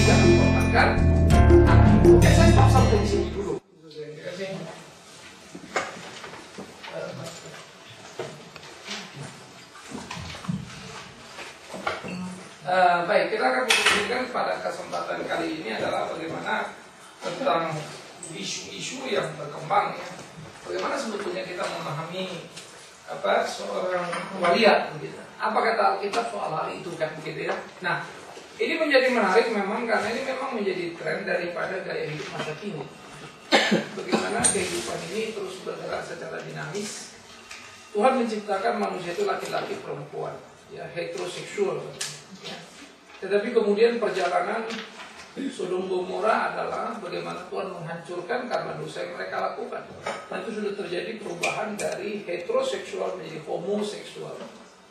jangan korbankan anak itu. Oke, saya stop sampai di sini dulu. Baik, kita akan memberikan pada kesempatan kali ini adalah bagaimana tentang isu-isu yang berkembang ya. Bagaimana sebetulnya kita memahami seorang waliat begitu. Apa kata Alkitab soal hal itu kan begitu ya. Nah, ini menjadi menarik memang karena ini memang menjadi tren daripada gaya hidup masa kini. Bagaimana kehidupan ini terus bergerak secara dinamis. Tuhan menciptakan manusia itu laki-laki perempuan, ya heteroseksual. Ya. Tetapi kemudian perjalanan Sodom Gomora adalah bagaimana Tuhan menghancurkan karena dosa yang mereka lakukan. Nah, itu sudah terjadi perubahan dari heteroseksual menjadi homoseksual,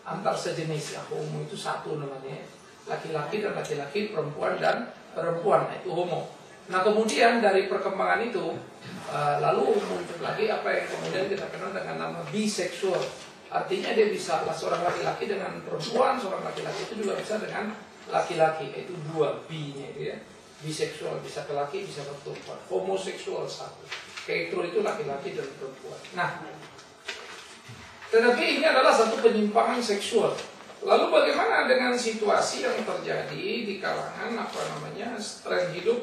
antar sejenis ya. Homo itu satu namanya, laki-laki dan laki-laki, perempuan dan perempuan, nah, itu homo. Nah, kemudian dari perkembangan itu lalu muncul lagi apa yang kemudian kita kenal dengan nama biseksual. Artinya dia bisa seorang laki-laki dengan perempuan, seorang laki-laki itu juga bisa dengan laki-laki, itu dua B-nya itu ya. Biseksual bisa ke laki, bisa ke perempuan. Homoseksual satu. Hetero itu laki-laki dan perempuan. Nah, tetapi ini adalah satu penyimpangan seksual. Lalu bagaimana dengan situasi yang terjadi di kalangan tren hidup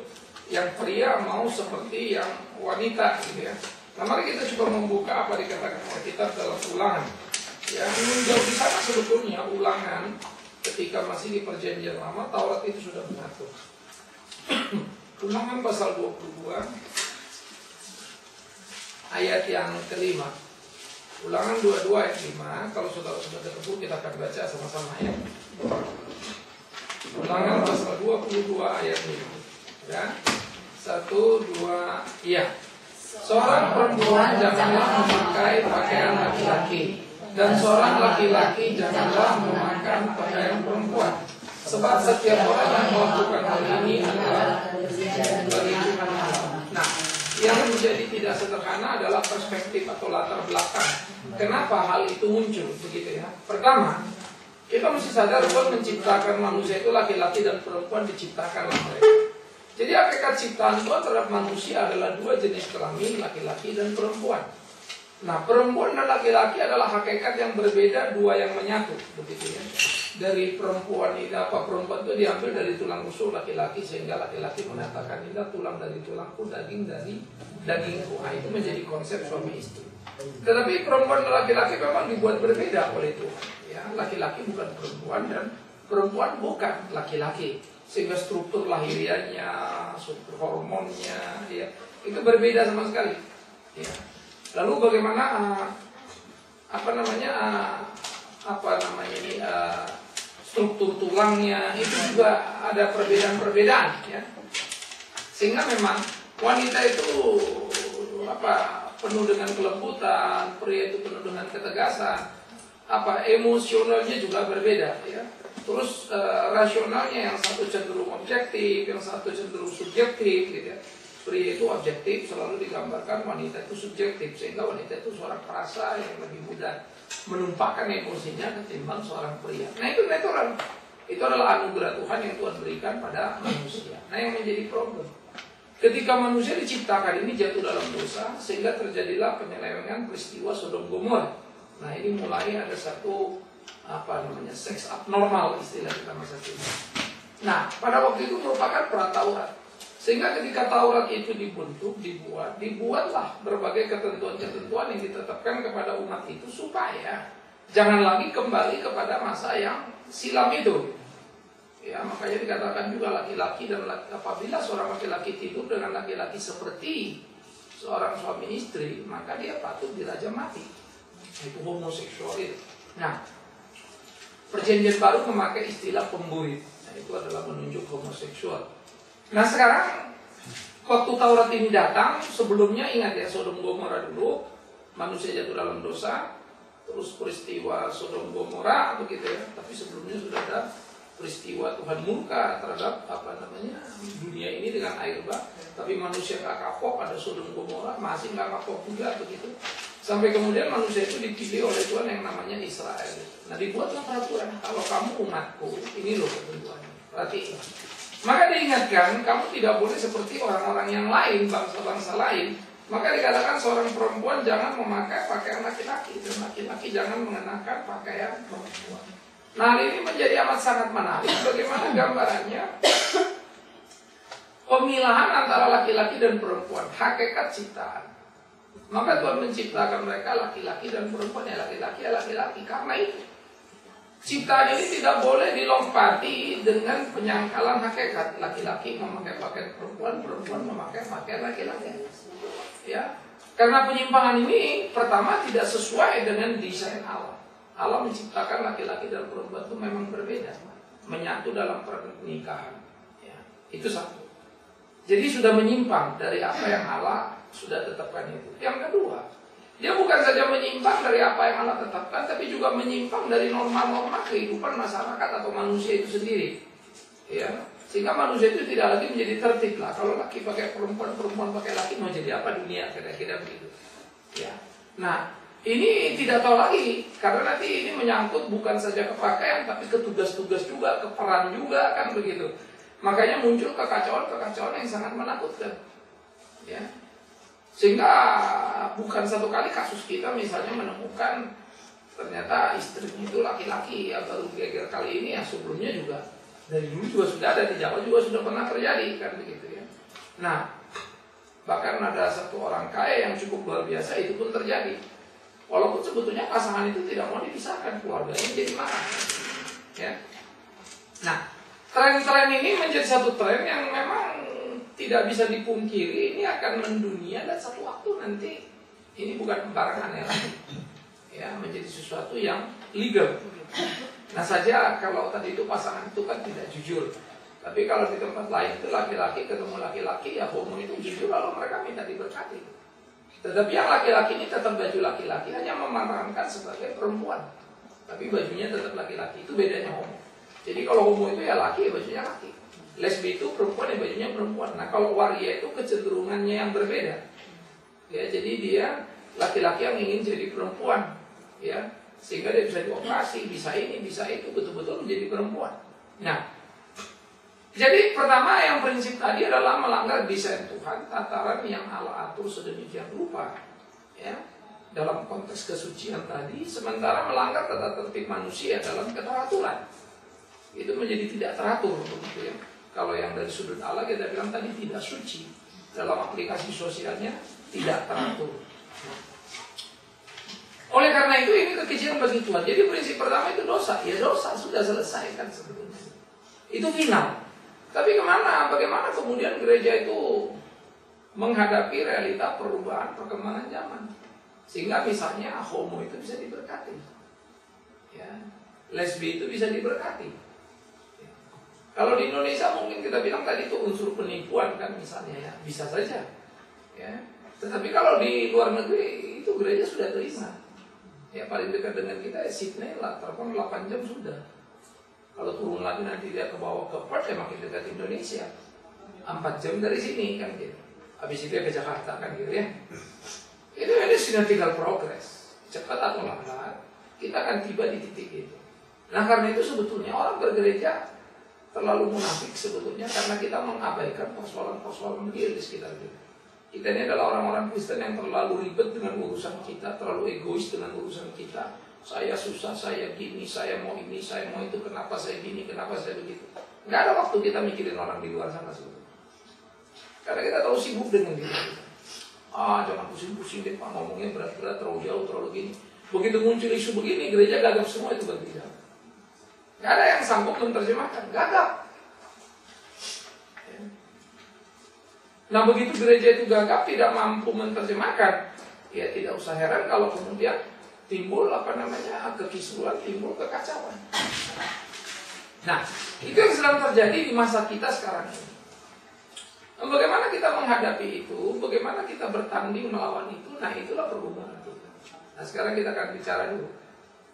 yang pria mau seperti yang wanita gitu ya. Nah, mari kita coba membuka apa dikatakan oleh kitab dalam Ulangan. Ya, jauh di sana sebetulnya Ulangan ketika masih di Perjanjian Lama, Taurat itu sudah mengatur. Ulangan pasal 22 ayat yang kelima. Ulangan 22 ayat 5. Kalau saudara sudah ketemu kita akan baca sama-sama ya. Ulangan pasal 22 ayat 5. Ya. 1, 2, iya. Seorang perempuan janganlah memakai pakaian laki-laki, dan seorang laki-laki janganlah memakai pakaian perempuan. Sebab setiap orang yang melakukan hal ini adalah dari Tuhan Allah. Nah, yang menjadi tidak sederhana adalah perspektif atau latar belakang. Kenapa hal itu muncul begitu ya? Pertama, kita mesti sadar Tuhan menciptakan manusia itu laki-laki dan perempuan diciptakan oleh mereka. Jadi hakikat ciptaan Tuhan terhadap manusia adalah dua jenis kelamin, laki-laki dan perempuan. Nah, perempuan dan laki-laki adalah hakikat yang berbeda, dua yang menyatu begitu ya. Dari perempuan itu diambil dari tulang rusuk laki-laki, sehingga laki-laki mengatakan ini tulang dari tulangku, daging dari dagingku. Nah, itu menjadi konsep suami istri. Tetapi perempuan dan laki-laki memang dibuat berbeda oleh Tuhan ya. Laki-laki bukan perempuan dan perempuan bukan laki-laki, sehingga struktur lahirianya, struktur hormonnya ya, itu berbeda sama sekali ya. Lalu bagaimana struktur tulangnya itu juga ada perbedaan-perbedaan ya. Sehingga memang wanita itu penuh dengan kelembutan, pria itu penuh dengan ketegasan. Emosionalnya juga berbeda ya. Terus rasionalnya yang satu cenderung objektif, yang satu cenderung subjektif gitu ya. Pria itu objektif, selalu digambarkan, wanita itu subjektif, sehingga wanita itu seorang perasa yang lebih mudah menumpahkan emosinya ketimbang seorang pria. Nah, itu natural. Itu adalah anugerah Tuhan yang Tuhan berikan pada manusia. Nah, yang menjadi problem, ketika manusia diciptakan ini jatuh dalam dosa, sehingga terjadilah penyelewengan peristiwa Sodom Gomora. Nah, ini mulai ada satu seks abnormal istilah kita masa kini. Nah, pada waktu itu merupakan pra-Taurat. Sehingga ketika Taurat itu dibuatlah berbagai ketentuan-ketentuan yang ditetapkan kepada umat itu supaya jangan lagi kembali kepada masa yang silam itu. Ya, makanya dikatakan juga laki-laki dan apabila seorang laki-laki tidur dengan laki-laki seperti seorang suami istri, maka dia patut dirajam mati. Itu homoseksual itu. Nah, Perjanjian Baru memakai istilah pembuit. Nah, itu adalah menunjuk homoseksual. Nah, sekarang waktu Taurat ini datang, sebelumnya ingat ya, Sodom Gomora dulu, manusia jatuh dalam dosa, terus peristiwa Sodom Gomora begitu ya. Tapi sebelumnya sudah ada peristiwa Tuhan murka terhadap dunia ini dengan air bah. Tapi manusia nggak kapok, ada Sodom Gomora masih nggak kapok juga begitu. Sampai kemudian manusia itu dipilih oleh Tuhan yang namanya Israel. Nah, dibuatlah peraturan, kalau kamu umatku, ini loh ketentuannya. Berarti maka diingatkan, kamu tidak boleh seperti orang-orang yang lain, bangsa-bangsa lain. Maka dikatakan seorang perempuan jangan memakai pakaian laki-laki, dan laki-laki jangan mengenakan pakaian perempuan. Nah, hal ini menjadi amat sangat menarik. Bagaimana gambarannya? Pemilahan antara laki-laki dan perempuan, hakikat ciptaan. Maka Tuhan menciptakan mereka laki-laki dan perempuan, ya laki-laki, ya laki-laki. Karena itu ciptaan ini tidak boleh dilompati dengan penyangkalan hakikat. Laki-laki memakai pakaian perempuan, perempuan memakai pakaian laki-laki. Ya, karena penyimpangan ini pertama tidak sesuai dengan desain Allah. Allah menciptakan laki-laki dan perempuan itu memang berbeda, menyatu dalam pernikahan. Ya, itu satu. Jadi sudah menyimpang dari apa yang Allah sudah tetapkan itu. Yang kedua, dia bukan saja menyimpang dari apa yang Allah tetapkan, tapi juga menyimpang dari norma-norma kehidupan masyarakat atau manusia itu sendiri. Ya, sehingga manusia itu tidak lagi menjadi tertib lah. Kalau laki pakai perempuan, perempuan pakai laki, mau jadi apa dunia? Kira-kira begitu. Ya. Nah, ini tidak tahu lagi, karena nanti ini menyangkut bukan saja ke pakaian, tapi ke tugas-tugas juga, ke peran juga, kan begitu. Makanya muncul kekacauan-kekacauan yang sangat menakutkan. Ya. Sehingga bukan satu kali kasus kita misalnya menemukan ternyata istrinya itu laki-laki, ya baru geger kali ini, ya sebelumnya juga dari dulu juga sudah ada, di Jawa juga sudah pernah terjadi, kan begitu ya. Nah, bahkan ada satu orang kaya yang cukup luar biasa, itu pun terjadi. Walaupun sebetulnya pasangan itu tidak mau dipisahkan, keluarganya jadi marah. Ya. Nah, tren-tren ini menjadi satu tren yang memang tidak bisa dipungkiri, ini akan mendunia dan satu waktu nanti ini bukan barang aneh lagi, ya menjadi sesuatu yang legal. Nah saja kalau tadi itu pasangan itu kan tidak jujur, tapi kalau di tempat lain itu laki-laki ketemu laki-laki, ya homo itu jujur lalu mereka minta diberkati. Tetapi yang laki-laki ini tetap baju laki-laki, hanya memerankan sebagai perempuan, tapi bajunya tetap laki-laki. Itu bedanya homo. Jadi kalau homo itu ya laki, ya bajunya laki. Lesbi itu perempuan, ya bajunya perempuan. Nah kalau waria itu kecenderungannya yang berbeda. Ya, jadi dia laki-laki yang ingin jadi perempuan, ya, sehingga dia bisa dioperasi, bisa ini, bisa itu, betul-betul menjadi perempuan. Nah, jadi pertama yang prinsip tadi adalah melanggar desain Tuhan, tataran yang Allah atur sedemikian rupa, ya, dalam konteks kesucian tadi, sementara melanggar tata tertib manusia dalam keteraturan. Itu menjadi tidak teratur, begitu ya. Kalau yang dari sudut Allah kita bilang tadi tidak suci, dalam aplikasi sosialnya tidak teratur. Oleh karena itu ini kekejian bagi Tuhan. Jadi prinsip pertama itu dosa. Ya dosa sudah selesai kan sebetulnya. Itu final. Tapi kemana? Bagaimana kemudian gereja itu menghadapi realita perubahan perkembangan zaman, sehingga misalnya homo itu bisa diberkati, ya, lesbi itu bisa diberkati. Kalau di Indonesia mungkin kita bilang tadi itu unsur penipuan kan misalnya, ya bisa saja, ya. Tetapi kalau di luar negeri itu gereja sudah terima. Ya paling dekat dengan kita ya Sydney lah, telepon 8 jam sudah. Kalau turun lagi nanti dia ke bawah ke Perth ya makin dekat Indonesia, 4 jam dari sini kan gitu. Habis itu dia ke Jakarta kan gitu ya. Itu sudah tinggal progres, cepat atau lambat kita akan tiba di titik itu. Nah karena itu sebetulnya orang bergereja terlalu munafik sebetulnya, karena kita mengabaikan persoalan-persoalan real di sekitar kita. Kita ini adalah orang-orang Kristen yang terlalu ribet dengan urusan kita, terlalu egois dengan urusan kita. Saya susah, saya gini, saya mau ini, saya mau itu, kenapa saya gini, kenapa saya begitu. Nggak ada waktu kita mikirin orang di luar sana sebetulnya. Karena kita tahu sibuk dengan diri kita. Jangan pusing-pusing deh Pak, ngomongnya berat-berat, terlalu jauh, terlalu gini. Begitu muncul isu begini, gereja gagap semua itu berbeda. Gak ada yang sanggup menerjemahkan, gagap. Nah begitu gereja itu gagap, tidak mampu menerjemahkan, ya tidak usah heran kalau kemudian timbul kekisruhan, timbul kekacauan. Nah itu yang sedang terjadi di masa kita sekarang ini. Nah, bagaimana kita menghadapi itu, bagaimana kita bertanding melawan itu, nah itulah pergumulan kita. Nah sekarang kita akan bicara dulu.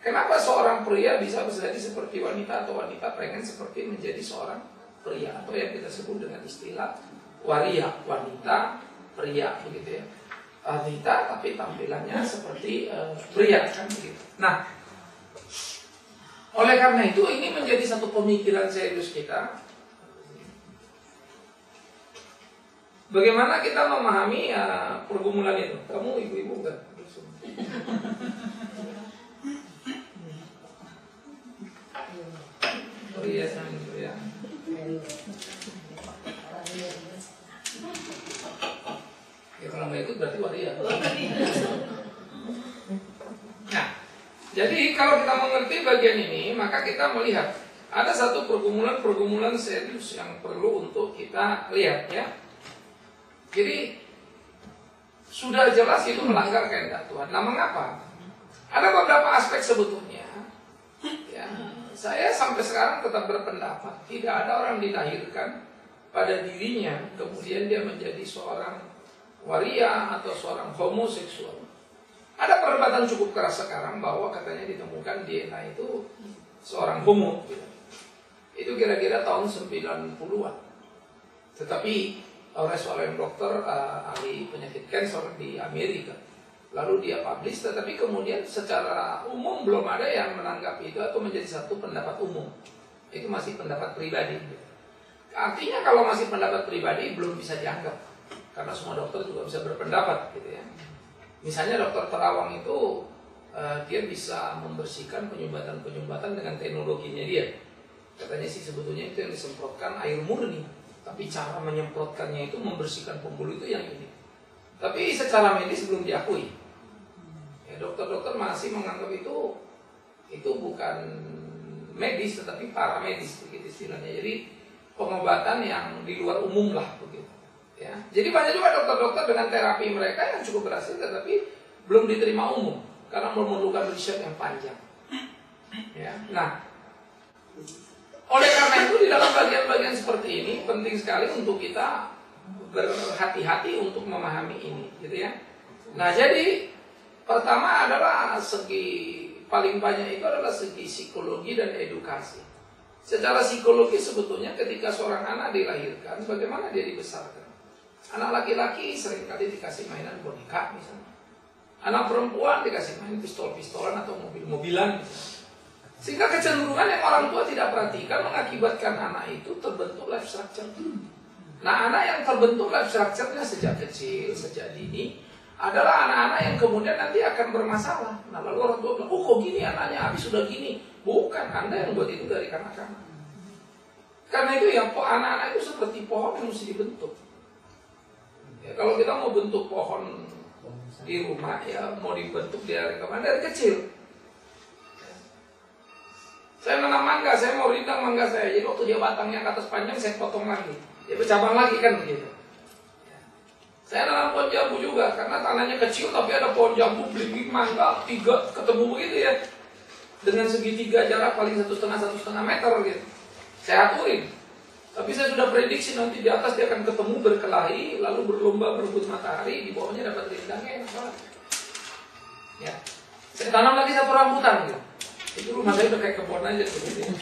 Kenapa seorang pria bisa menjadi seperti wanita, atau wanita pengen seperti menjadi seorang pria, atau yang kita sebut dengan istilah waria, wanita, pria begitu ya. Wanita tapi tampilannya seperti pria kan begitu. Nah, oleh karena itu ini menjadi satu pemikiran serius kita Bagaimana kita memahami pergumulan itu? Kamu ibu-ibu kan? Oh iya, ya. Ya kalau nggak ikut berarti waria. Nah, jadi kalau kita mengerti bagian ini, maka kita melihat ada satu pergumulan serius yang perlu untuk kita lihat ya. Jadi sudah jelas itu melanggar kehendak Tuhan. Nah, mengapa? Ada beberapa aspek sebetulnya. Ya, saya sampai sekarang tetap berpendapat tidak ada orang dilahirkan pada dirinya kemudian dia menjadi seorang waria atau seorang homoseksual. Ada perdebatan cukup keras sekarang bahwa katanya ditemukan DNA itu seorang homo. Itu kira-kira tahun 90-an. Tetapi oleh seorang dokter ahli penyakit kanker di Amerika. Lalu dia publish, tetapi kemudian secara umum belum ada yang menanggapi itu atau menjadi satu pendapat umum. Itu masih pendapat pribadi. Artinya kalau masih pendapat pribadi belum bisa dianggap. Karena semua dokter juga bisa berpendapat gitu ya. Misalnya dokter Terawang itu dia bisa membersihkan penyumbatan dengan teknologinya dia. Katanya sih sebetulnya itu yang disemprotkan air murni. Tapi cara menyemprotkannya itu membersihkan pembuluh itu yang ini. Tapi secara medis belum diakui. Ya, dokter-dokter masih menganggap itu bukan medis tetapi paramedis begitu istilahnya. Jadi pengobatan yang di luar umum lah begitu. Ya. Jadi banyak juga dokter-dokter dengan terapi mereka yang cukup berhasil tetapi belum diterima umum karena memerlukan riset yang panjang. Ya. Nah, oleh karena itu di dalam bagian-bagian seperti ini penting sekali untuk kita berhati-hati untuk memahami ini, gitu ya. Nah, jadi pertama adalah segi paling banyak itu adalah segi psikologi dan edukasi. Secara psikologi sebetulnya ketika seorang anak dilahirkan, bagaimana dia dibesarkan? Anak laki-laki seringkali dikasih mainan boneka misalnya. Anak perempuan dikasih main pistol-pistolan atau mobil-mobilan misalnya. Sehingga kecenderungan yang orang tua tidak perhatikan mengakibatkan anak itu terbentuk life structure. Nah, anak yang terbentuk life structure-nya sejak kecil, sejak dini adalah anak-anak yang kemudian nanti akan bermasalah. Nah, lalu orang tua bilang, oh kok gini anaknya habis sudah gini. Bukan, Anda yang buat itu dari kanak-kanak. Karena itu ya, anak-anak itu seperti pohon yang mesti dibentuk. Ya, kalau kita mau bentuk pohon di rumah, ya mau dibentuk dari kapan? Dari kecil. Saya menanam mangga, saya mau rindang mangga saya. Jadi waktu dia batangnya ke atas panjang, saya potong lagi. Dia bercabang lagi kan begitu. Saya nanam pohon jambu juga, karena tanahnya kecil tapi ada pohon jambu belimbing mangga 3 ketemu begitu ya. Dengan segitiga jarak paling 1,5 meter gitu. Saya aturin. Tapi saya sudah prediksi nanti di atas dia akan ketemu berkelahi, lalu berlomba berebut matahari, di bawahnya dapat rindangnya enak banget. Ya. Saya tanam lagi satu rambutan gitu. Itu rumah saya udah kayak kebun aja seperti ini.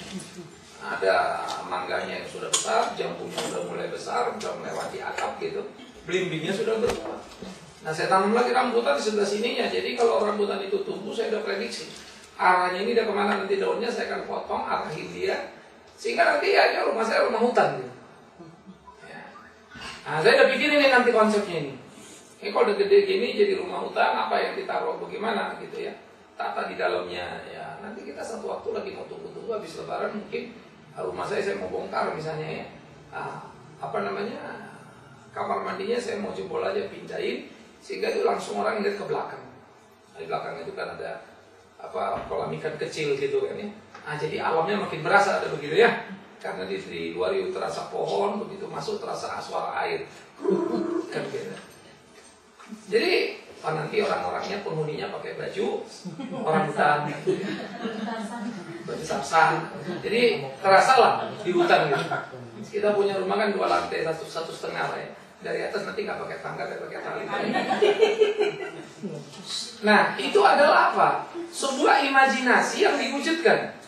Ada mangganya yang sudah besar, jambunya sudah mulai besar, sudah melewati atap gitu. Belimbingnya sudah berbuah. Nah, saya tanam lagi rambutan di sebelah sininya. Jadi kalau rambutan itu tumbuh, saya udah prediksi arahnya ini dia kemana nanti daunnya saya akan potong, arahin dia, sehingga nanti ya rumah saya rumah hutan gitu. Ya. Nah, saya udah bikin ini nanti konsepnya ini. Ini kalau udah gede gini jadi rumah hutan, apa yang ditaruh bagaimana gitu ya. Tata di dalamnya ya nanti kita satu waktu lagi mau tunggu-tunggu habis lebaran mungkin rumah saya mau bongkar misalnya ya kamar mandinya saya mau jebol aja pindahin sehingga itu langsung orang lihat ke belakang. Nah, di belakang itu kan ada kolam ikan kecil gitu kan ya. Nah, jadi alamnya makin berasa ada begitu ya karena di luar itu terasa pohon begitu masuk terasa suara air kan gitu. Jadi nanti orang-orangnya penghuninya pakai baju orang hutan, baju sarsan. Jadi terasa lah di hutan gitu. Kita punya rumah kan 2 lantai, 1,5 ya. Dari atas nanti nggak pakai tangga, nggak pakai tali. Nah, itu adalah apa? Sebuah imajinasi yang diwujudkan.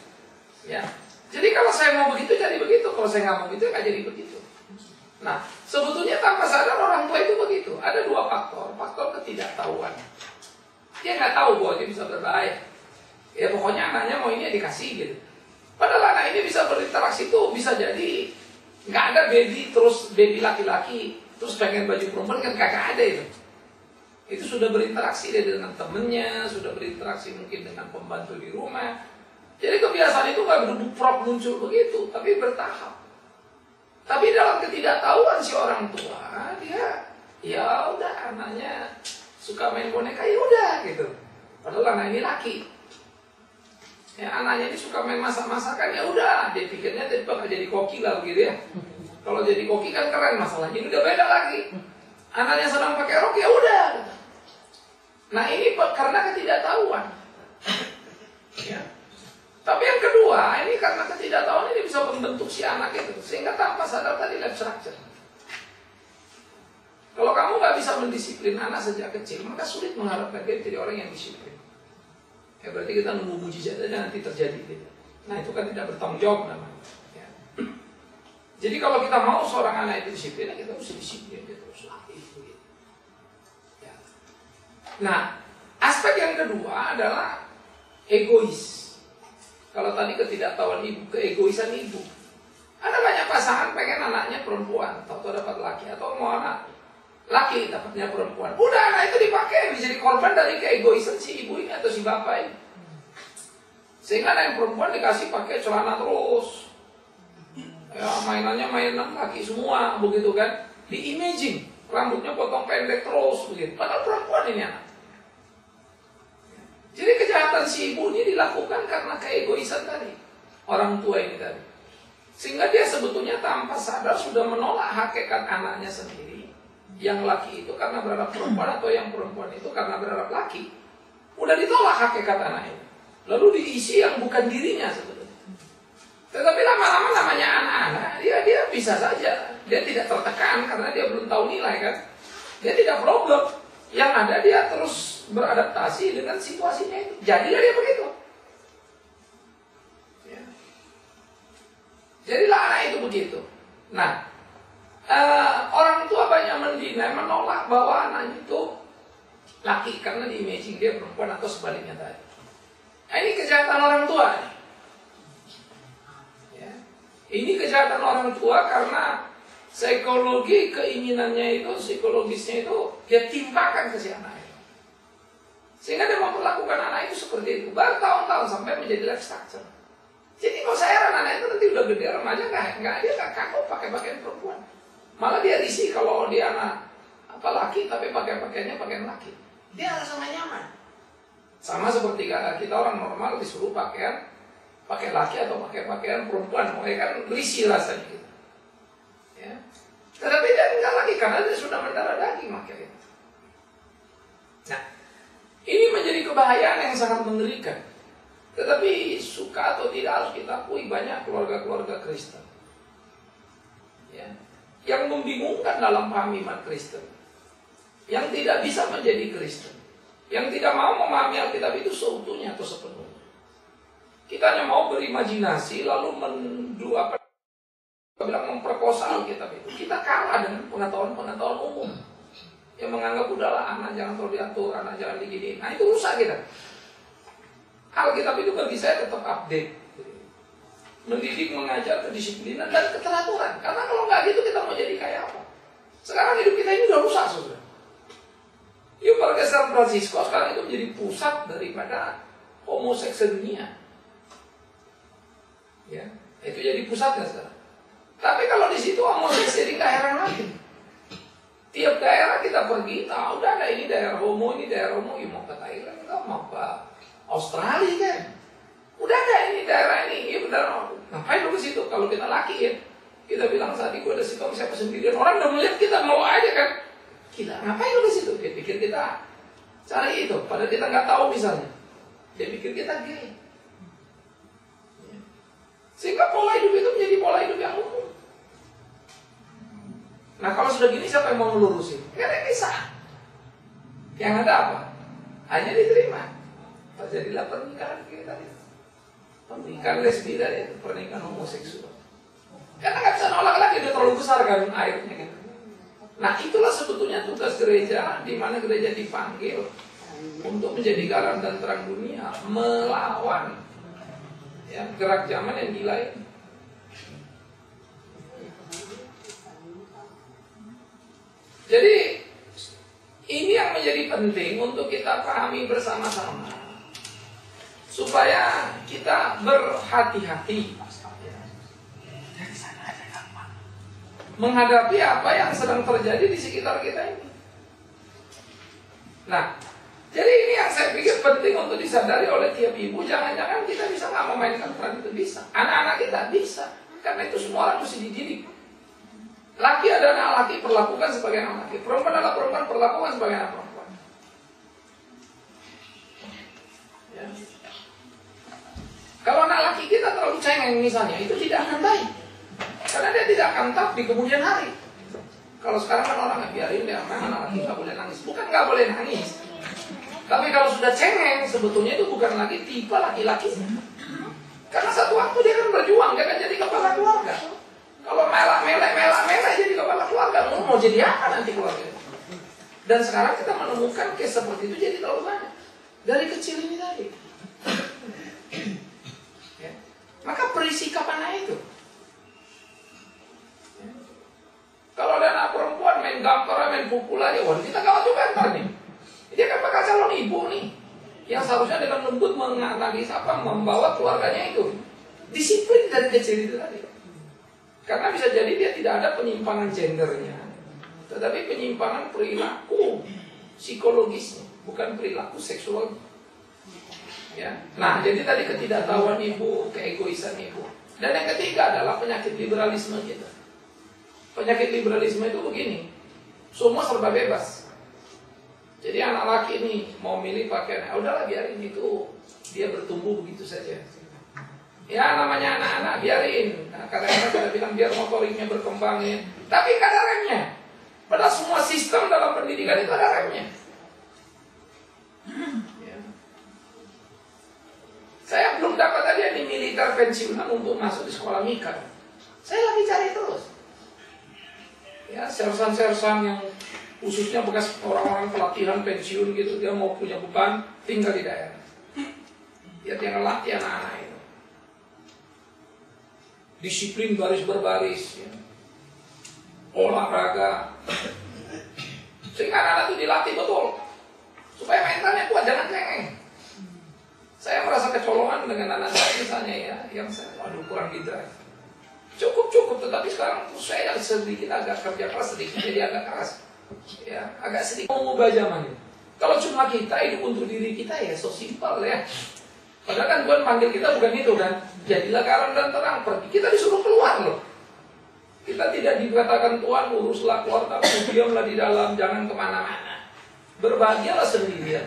Ya. Jadi kalau saya mau begitu jadi begitu, kalau saya nggak mau begitu nggak jadi begitu. Nah, sebetulnya tanpa sadar orang tua itu begitu. Ada 2 faktor. Faktor ketidaktahuan. Dia nggak tahu bahwa dia bisa berbahaya. Ya pokoknya anaknya mau ini ya dikasih gitu. Padahal anak ini bisa berinteraksi tuh bisa jadi nggak ada baby terus baby laki-laki terus pengen baju perempuan kan kagak ada itu. Itu sudah berinteraksi dia dengan temennya, sudah berinteraksi mungkin dengan pembantu di rumah. Jadi kebiasaan itu nggak berbuprok muncul begitu, tapi bertahap. Tapi dalam ketidaktahuan si orang tua, dia ya udah anaknya suka main boneka ya udah gitu. Padahal anak ini laki. Ya, anaknya ini suka main masak-masakan ya udah, dia pikirnya dia bakal jadi koki lah begitu ya. Kalau jadi koki kan keren, masalahnya ini udah beda lagi. Anaknya sedang pakai rok ya udah. Nah ini karena ketidaktahuan. Ya. Tapi yang kedua, ini karena ketidaktahuan ini bisa membentuk si anak itu, sehingga tanpa sadar tadi lab structure. Kalau kamu nggak bisa mendisiplin anak sejak kecil, maka sulit mengharapkan dia jadi orang yang disiplin. Ya berarti kita nunggu mujizat aja nanti terjadi gitu. Nah itu kan tidak bertanggung jawab namanya. Ya. Jadi kalau kita mau seorang anak itu disiplin, kita harus disiplin dia terus latih gitu. Ya. Nah aspek yang kedua adalah egois. Kalau tadi ketidaktahuan ibu, keegoisan ibu. Ada banyak pasangan pengen anaknya perempuan, atau dapat laki, atau mau anak laki dapatnya perempuan. Udah anak itu dipakai menjadi korban dari keegoisan si ibu ini atau si bapak ini. Sehingga anak yang perempuan dikasih pakai celana terus. Ya mainannya mainan laki semua begitu kan. Di imaging, rambutnya potong pendek terus begitu. Padahal perempuan ini anak. Jadi kejahatan si ibu ini dilakukan karena keegoisan tadi, orang tua ini tadi. Sehingga dia sebetulnya tanpa sadar sudah menolak hakikat anaknya sendiri. Yang laki itu karena berharap perempuan atau yang perempuan itu karena berharap laki. Udah ditolak hakikat anaknya. Lalu diisi yang bukan dirinya sebetulnya. Tetapi lama-lama namanya anak-anak, dia bisa saja. Dia tidak tertekan karena dia belum tahu nilai kan. Dia tidak problem. Yang ada dia terus beradaptasi dengan situasinya itu. Jadilah dia begitu. Ya. Jadilah anak itu begitu. Nah, orang tua banyak menolak bahwa anaknya itu laki karena di imaging dia perempuan atau sebaliknya tadi. Nah, ini kejahatan orang tua nih. Ya. Ini kejahatan orang tua karena psikologi keinginannya itu, psikologisnya itu dia timpakan ke si anak itu. Sehingga dia memperlakukan anak itu seperti itu bertahun-tahun sampai menjadi life structure. Jadi kalau saya heran anak itu nanti udah gede remaja dia nggak kaku pakai pakaian perempuan. Malah dia risih kalau dia anak apa laki tapi pakai pakaiannya pakaian laki. Dia rasa nggak nyaman. Sama seperti kita orang normal disuruh pakai laki atau pakai pakaian perempuan, mereka kan risih rasanya gitu. Ya. Tetapi dia enggak lagi karena dia sudah mendarah daging makanya. Nah, ini menjadi kebahayaan yang sangat mengerikan. Tetapi suka atau tidak harus kita akui banyak keluarga-keluarga Kristen ya, yang membingungkan dalam paham iman Kristen, yang tidak bisa menjadi Kristen, yang tidak mau memahami Alkitab itu seutuhnya atau sepenuhnya. Kita hanya mau berimajinasi lalu memperkosa Alkitab itu. Kita kalah dengan pengetahuan-pengetahuan umum yang menganggap udahlah anak jangan terlalu diatur, anak jangan diginiin. Nah itu rusak kita. Alkitab itu bagi saya tetap update, mendidik, mengajar kedisiplinan dan keteraturan. Karena kalau nggak gitu kita mau jadi kayak apa? Sekarang hidup kita ini udah rusak sudah. Yuk pergi San Francisco sekarang itu menjadi pusat daripada homoseks sedunia. Ya, itu jadi pusatnya sekarang. Tapi kalau di situ homoseks jadi nggak heran lagi. Tiap daerah kita pergi, tahu udah ada ini daerah homo, ini daerah homo, ya mau ke Thailand, nggak mau ke Australia kan? Udah ada ini daerah ini, ya benar. Ngapain lu ke situ? Kalau kita laki ya, kita bilang saat itu ada si siapa sendirian, orang udah melihat kita mau aja kan? Kita ngapain lu ke situ? Dia pikir kita cari itu, padahal kita nggak tahu misalnya. Dia pikir kita gay. Sehingga pola hidup itu menjadi pola hidup yang umum. Nah kalau sudah gini siapa yang mau melurusin? Gak ada yang bisa. Yang ada apa? Hanya diterima. Terjadilah pernikahan kita tadi. Pernikahan lesbi tadi, pernikahan homoseksual. Karena nggak bisa nolak lagi, udah terlalu besar kan airnya gitu. Nah itulah sebetulnya tugas gereja, di mana gereja dipanggil untuk menjadi garam dan terang dunia, melawan ya, gerak zaman yang gila ini. Jadi ini yang menjadi penting untuk kita pahami bersama-sama, supaya kita berhati-hati menghadapi apa yang sedang terjadi di sekitar kita ini. Nah, jadi ini yang saya pikir penting untuk disadari oleh tiap ibu. Jangan-jangan kita bisa nggak memainkan peran itu, bisa. Anak-anak kita bisa, karena itu semua orang mesti dididik. Laki ada anak laki, perlakukan sebagai anak laki. Perempuan adalah perempuan, perlakukan sebagai anak perempuan. Ya. Kalau anak laki kita terlalu cengeng misalnya, itu tidak akan baik. Karena dia tidak akan tough di kemudian hari. Kalau sekarang kan orang biarin dia main, anak laki nggak boleh nangis. Bukan nggak boleh nangis, tapi kalau sudah cengeng, sebetulnya itu bukan lagi tipe laki-laki. Karena satu waktu dia akan berjuang, dia akan jadi kepala keluarga. Kalau melek jadi kepala keluarga, mau jadi apa nanti keluarga? Dan sekarang kita menemukan case seperti itu jadi terlalu banyak dari kecil ini tadi. Ya. Maka perisikapan itu. Kalau ada anak perempuan main gampar, main pukul aja, wah kita gawat juga ntar nih. Dia kan bakal calon ibu nih, yang seharusnya dengan lembut membawa keluarganya itu. Disiplin dari kecil itu tadi. Karena bisa jadi dia tidak ada penyimpangan gendernya, tetapi penyimpangan perilaku psikologisnya, bukan perilaku seksual. Ya. Nah, jadi tadi ketidaktahuan ibu, keegoisan ibu. Dan yang ketiga adalah penyakit liberalisme kita. Penyakit liberalisme itu begini, semua serba bebas. Jadi anak laki ini mau milih pakaian, udahlah biarin itu, dia bertumbuh begitu saja. Ya namanya anak-anak biarin. Nah, kadang-kadang kita bilang biar motoriknya berkembang ya. Tapi ada remnya. Padahal semua sistem dalam pendidikan itu ada remnya. Ya. Saya belum dapat aja nih militer pensiunan untuk masuk di sekolah Mika. Saya lagi cari terus. Ya, sersan-sersan yang khususnya bekas orang-orang pelatihan pensiun gitu, dia mau punya beban tinggal di daerah. Dia tinggal latih anak-anak itu. Disiplin baris berbaris, ya. Olahraga, sehingga anak-anak itu dilatih betul supaya mentalnya kuat, jangan cengeng. Saya merasa kecolongan dengan anak saya misalnya ya, yang saya, aduh kurang hidrat. Cukup, tetapi sekarang saya sedikit agak kerja keras, sedikit jadi agak keras, ya, agak sedikit mengubah zaman ini. Kalau cuma kita hidup untuk diri kita ya so simpel ya. Padahal kan Tuhan panggil kita bukan itu kan, jadilah garam dan terang, pergi. Kita disuruh keluar loh. Kita tidak dikatakan Tuhan uruslah keluar, tapi diamlah di dalam, jangan kemana-mana. Berbahagialah sendirian.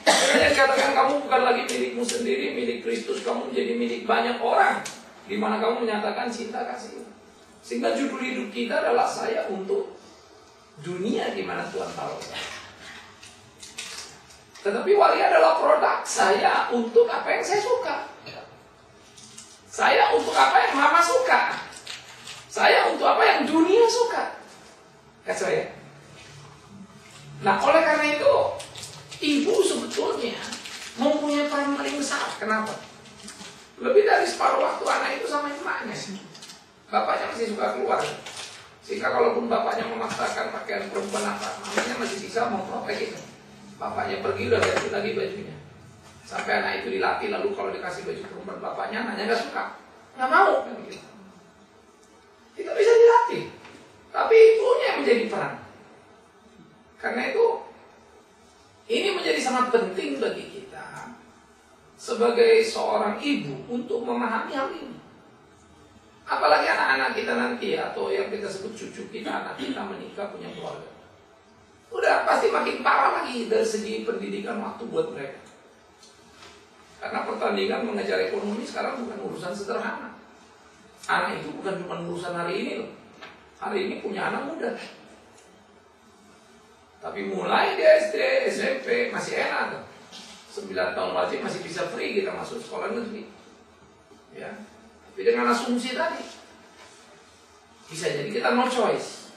Makanya dikatakan kamu bukan lagi milikmu sendiri, milik Kristus, kamu menjadi milik banyak orang. Di mana kamu menyatakan cinta kasih. Sehingga judul hidup kita adalah saya untuk dunia di mana Tuhan taruh. Tetapi waria adalah produk saya untuk apa yang saya suka. Saya untuk apa yang mama suka. Saya untuk apa yang dunia suka. Kacau ya. Nah oleh karena itu, ibu sebetulnya mempunyai peran paling besar. Kenapa? Lebih dari separuh waktu anak itu sama emaknya. Bapaknya masih suka keluar. Sehingga kalaupun bapaknya memaksakan pakaian perempuan apa, mamanya masih bisa memprotek itu. Bapaknya pergi udah ganti lagi bajunya. Sampai anak itu dilatih, lalu kalau dikasih baju perempuan bapaknya, anaknya gak suka, gak mau. Itu bisa dilatih. Tapi ibunya yang menjadi peran. Karena itu, ini menjadi sangat penting bagi kita sebagai seorang ibu untuk memahami hal ini. Apalagi anak-anak kita nanti atau yang kita sebut cucu kita, anak kita menikah punya keluarga. Udah pasti makin parah lagi dari segi pendidikan waktu buat mereka. Karena pertandingan mengejar ekonomi sekarang bukan urusan sederhana. Anak itu bukan cuma urusan hari ini loh. Hari ini punya anak muda. Tapi mulai di SD, SMP masih enak tuh. 9 tahun lagi masih bisa free kita masuk sekolah negeri. Ya. Tapi dengan asumsi tadi, bisa jadi kita no choice.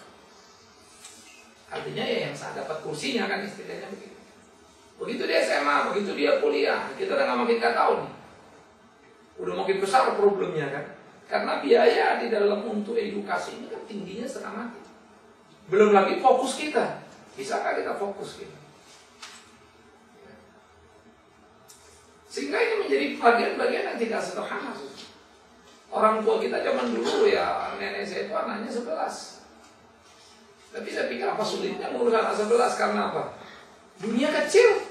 Artinya ya yang saya dapat kursinya kan istilahnya begitu. Begitu dia SMA, begitu dia kuliah, kita udah makin gak tahu nih. Udah makin besar problemnya kan. Karena biaya di dalam untuk edukasi ini kan tingginya setengah mati. Belum lagi fokus kita. Bisakah kita fokus gitu? Sehingga ini menjadi bagian-bagian yang tidak sederhana. Orang tua kita zaman dulu ya, nenek saya itu anaknya 11. Tapi saya pikir apa sulitnya ngurus anak 11, karena apa? Dunia kecil.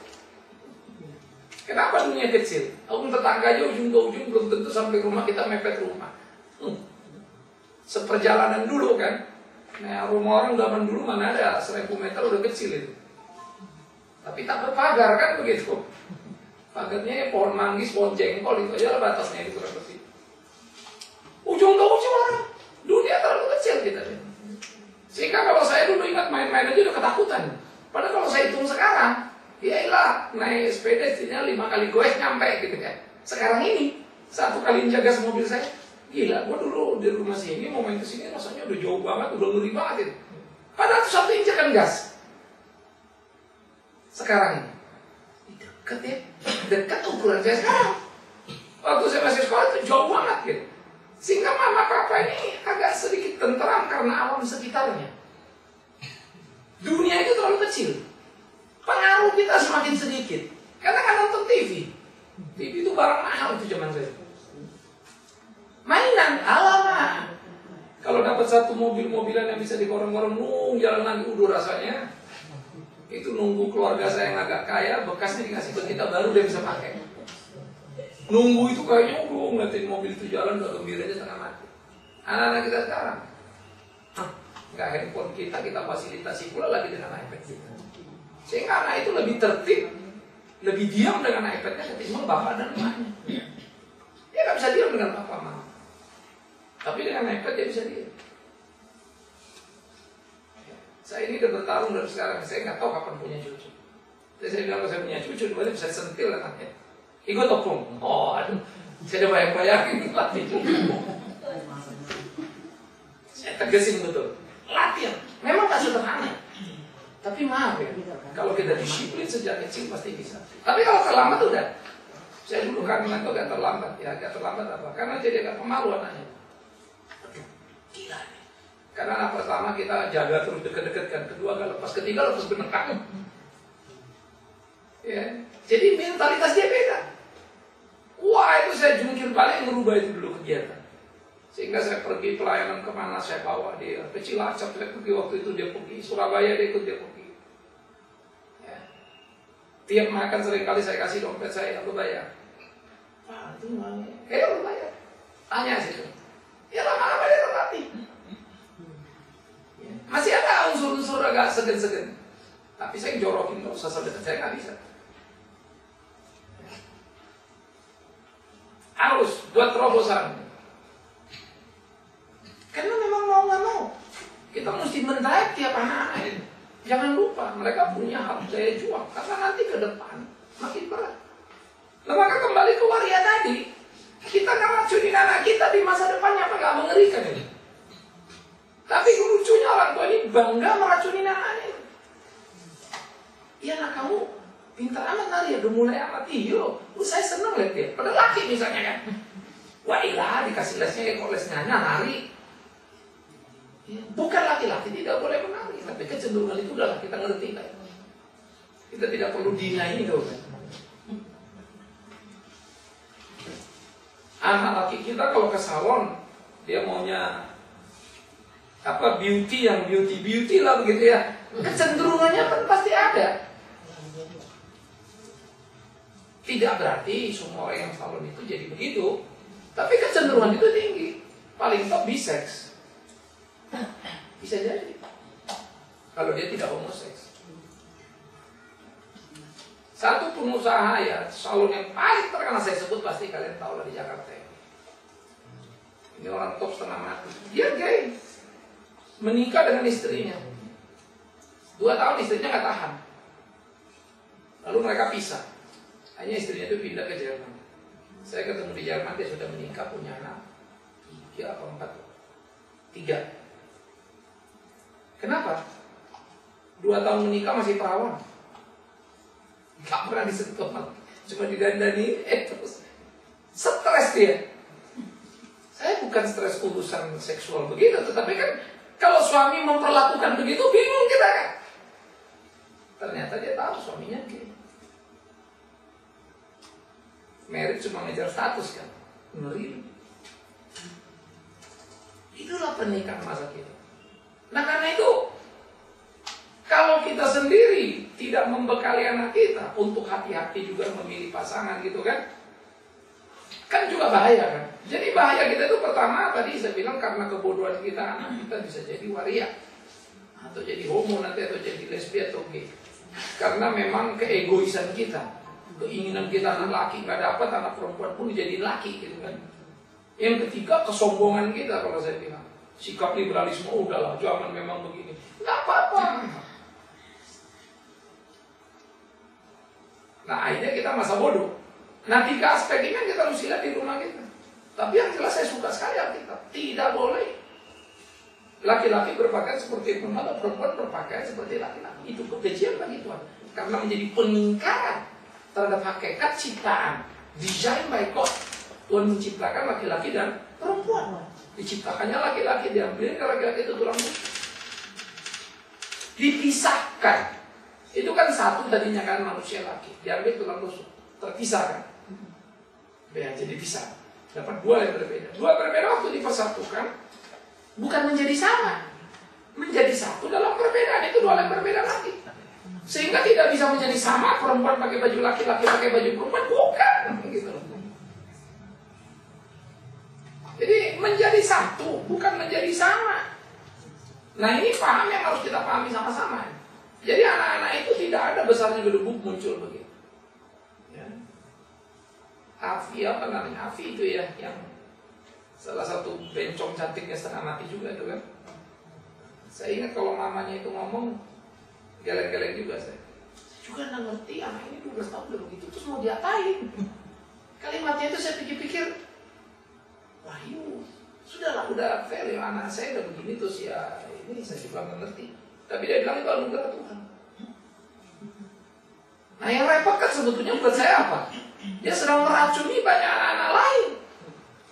Kenapa dunia kecil? Aku tetangga aja ujung ke ujung belum tentu sampai rumah kita mepet rumah. Seperjalanan dulu kan. Nah, rumah orang zaman dulu mana ada 1000 meter udah kecil itu. Tapi tak berpagar kan begitu. Pagarnya ya pohon manggis, pohon jengkol itu aja lah batasnya itu kurang lebih. Ujung ke ujung orang. Dunia terlalu kecil kita. Sehingga kalau saya dulu ingat main-main aja udah ketakutan. Padahal kalau saya hitung sekarang, ya iyalah naik sepeda setidaknya 5 kali goes nyampe gitu kan. Sekarang ini 1 kali jaga mobil saya, gila. Gua dulu di rumah sini mau main kesini rasanya udah jauh banget, udah ngeri banget itu. Padahal itu 1 injakan gas. Sekarang ini deket ya, dekat ukuran saya sekarang. Waktu saya masih sekolah itu jauh banget gitu. Sehingga mama papa ini agak sedikit tenteram karena alam sekitarnya. Dunia itu terlalu kecil. Pengaruh kita semakin sedikit. Karena kan nonton TV. TV itu barang mahal itu zaman saya. Mainan, alamak. Kalau dapat 1 mobil-mobilan yang bisa dikorong-korong, jalan lagi udah rasanya. Itu nunggu keluarga saya yang agak kaya, bekasnya dikasih ke kita baru dia bisa pakai. Nunggu itu kayaknya ngeliatin mobil itu jalan udah gembira aja setengah mati. Anak-anak kita sekarang nggak handphone kita fasilitasi pula lagi dengan iPad kita. Sehingga anak itu lebih tertib, lebih diam dengan iPadnya ketimbang bapak dan emaknya. Dia nggak bisa diam dengan bapak mama, tapi dengan iPad dia bisa diam. Saya ini udah bertarung dari sekarang, saya nggak tahu kapan punya cucu. Jadi saya bilang kalau saya punya cucu, dia bisa sentil anaknya. Ikut topung. Oh, aduh. Saya udah bayang-bayangin latih. Saya tegasin betul. Latihan. Memang gak sederhana. Tapi maaf ya, kalau kita disiplin sejak kecil pasti bisa. Tapi kalau terlambat udah. Saya dulu kan itu agak terlambat. Ya agak terlambat apa? Karena jadi agak pemalu anaknya. Aduh, gila nih. Karena pertama kita jaga terus deket-deket kan. Kedua gak lepas. Ketiga lepas benekang. Ya. Jadi mentalitas dia beda. Wah, itu saya jungkir balik merubah itu dulu kegiatan. Sehingga saya pergi pelayanan kemana saya bawa dia. Ke Cilacap saya pergi waktu itu dia pergi. Surabaya dia ikut dia pergi. Ya. Tiap makan seringkali saya kasih dompet saya, lu bayar. Wah, itu namanya. Lu bayar. Tanya situ. Ya lama-lama dia terlatih. Ya. Masih ada unsur-unsur agak segen-segen. Tapi saya jorokin gak usah sampai saya nggak bisa. Harus buat terobosan. Karena memang mau nggak mau kita mesti mendidik tiap anak-anak ini. Jangan lupa mereka punya hak daya juang. Karena nanti ke depan makin berat. Nah, maka kembali ke waria tadi, kita nggak racunin anak kita di masa depannya, apa nggak mengerikan ini? Tapi lucunya orang tua ini bangga meracunin anaknya. Iya, anak kamu pintar amat nari ya, udah mulai amat. Iyo, saya seneng lihat dia. Padahal laki misalnya kan. Wah ilah, dikasih lesnya, kok les nyanyi, nari. Ya, bukan laki-laki tidak boleh menari, tapi kecenderungan itu udah kita ngerti kan. Kita tidak perlu deny itu kan. Anak laki kita kalau ke salon, dia maunya apa beauty yang beauty lah begitu ya. Kecenderungannya kan pasti ada. Tidak berarti semua orang yang salon itu jadi begitu, tapi kecenderungan itu tinggi. Paling top bisex. Bisa jadi. Kalau dia tidak homoseks. Satu pengusaha ya, salon yang paling terkenal saya sebut pasti kalian tahu lah di Jakarta. Ini orang top setengah mati. Dia gay. Menikah dengan istrinya. 2 tahun istrinya nggak tahan. Lalu mereka pisah. Hanya istrinya itu pindah ke Jerman. Saya ketemu di Jerman, dia sudah menikah, punya anak 3 atau 4. 3. Kenapa? 2 tahun menikah masih perawan. Gak pernah disentuh, cuma didandani, terus stres dia. Saya bukan stres urusan seksual begitu, tetapi kan Kalau suami memperlakukan begitu, bingung kita kan. Ternyata dia tahu suaminya gini. Merit cuma ngejar status kan. Ngeri. Itulah pernikahan masa kini. Nah karena itu, kalau kita sendiri tidak membekali anak kita untuk hati-hati juga memilih pasangan gitu kan, kan juga bahaya kan. Jadi bahaya kita itu pertama tadi saya bilang karena kebodohan kita, anak kita bisa jadi waria atau jadi homo nanti atau jadi lesbi atau gay. Karena memang keegoisan kita, keinginan kita anak laki nggak dapat, anak perempuan pun jadi laki gitu kan. Yang ketiga kesombongan kita, kalau saya bilang sikap liberalisme, udahlah zaman memang begini, nggak apa-apa. Nah akhirnya kita masa bodoh. Nah 3 aspek ini yang kita harus lihat di rumah kita. Tapi yang jelas saya suka sekali Alkitab. Tidak boleh laki-laki berpakaian seperti perempuan atau perempuan berpakaian seperti laki-laki. Itu kebencian bagi Tuhan. Karena menjadi peningkaran terhadap hakikat ciptaan. Design by God. Tuhan menciptakan laki-laki dan perempuan. Diciptakannya laki-laki, diambil ke laki-laki itu tulang rusuk. Dipisahkan. Itu kan satu tadinya kan manusia laki, diambil tulang rusuk, terpisah kan. Ya, jadi pisah. Dapat 2 yang berbeda. 2 berbeda waktu dipersatukan, bukan menjadi sama, menjadi satu dalam perbedaan. Itu 2 yang berbeda lagi. Sehingga tidak bisa menjadi sama, perempuan pakai baju laki, laki pakai baju perempuan, bukan gitu. Jadi menjadi satu, bukan menjadi sama. Nah ini paham yang harus kita pahami sama-sama. Jadi anak-anak itu tidak ada besarnya gedebuk muncul begitu. Ya. Afi apa namanya? Afi itu ya yang salah satu bencong cantiknya setengah mati juga itu kan. Saya ingat kalau mamanya itu ngomong geleng-geleng juga saya. Juga nggak ngerti anak ini 12 tahun udah begitu terus mau diapain? Kalimatnya itu saya pikir-pikir, wahyu, sudahlah udah fair ya anak saya udah begini terus ya ini saya juga nggak ngerti. Tapi dia bilang itu anugerah Tuhan. Nah yang repot kan sebetulnya buat saya apa? Dia sedang meracuni banyak anak-anak lain,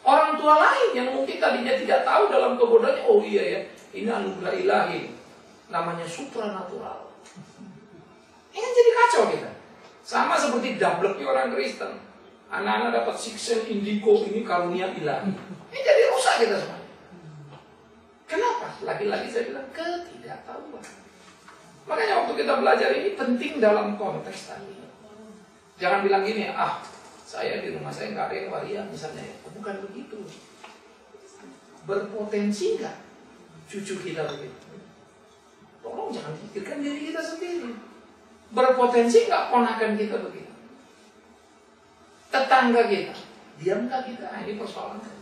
orang tua lain yang mungkin tadinya tidak tahu dalam kebodohannya. Oh iya ya, ini anugerah ilahi, namanya supranatural. Ini kan jadi kacau kita. Sama seperti dableknya orang Kristen. Anak-anak dapat siksen indigo, ini karunia ilahi. Ini jadi rusak kita semua. Kenapa? Lagi-lagi saya bilang ketidaktahuan. Makanya waktu kita belajar ini penting dalam konteks tadi. Jangan bilang gini, saya di rumah saya nggak ada yang waria misalnya. Bukan begitu. Berpotensi nggak cucu kita begitu? Tolong jangan pikirkan diri kita sendiri. Berpotensi nggak ponakan kita begitu? Tetangga kita, diam nggak kita? Nah, ini persoalannya.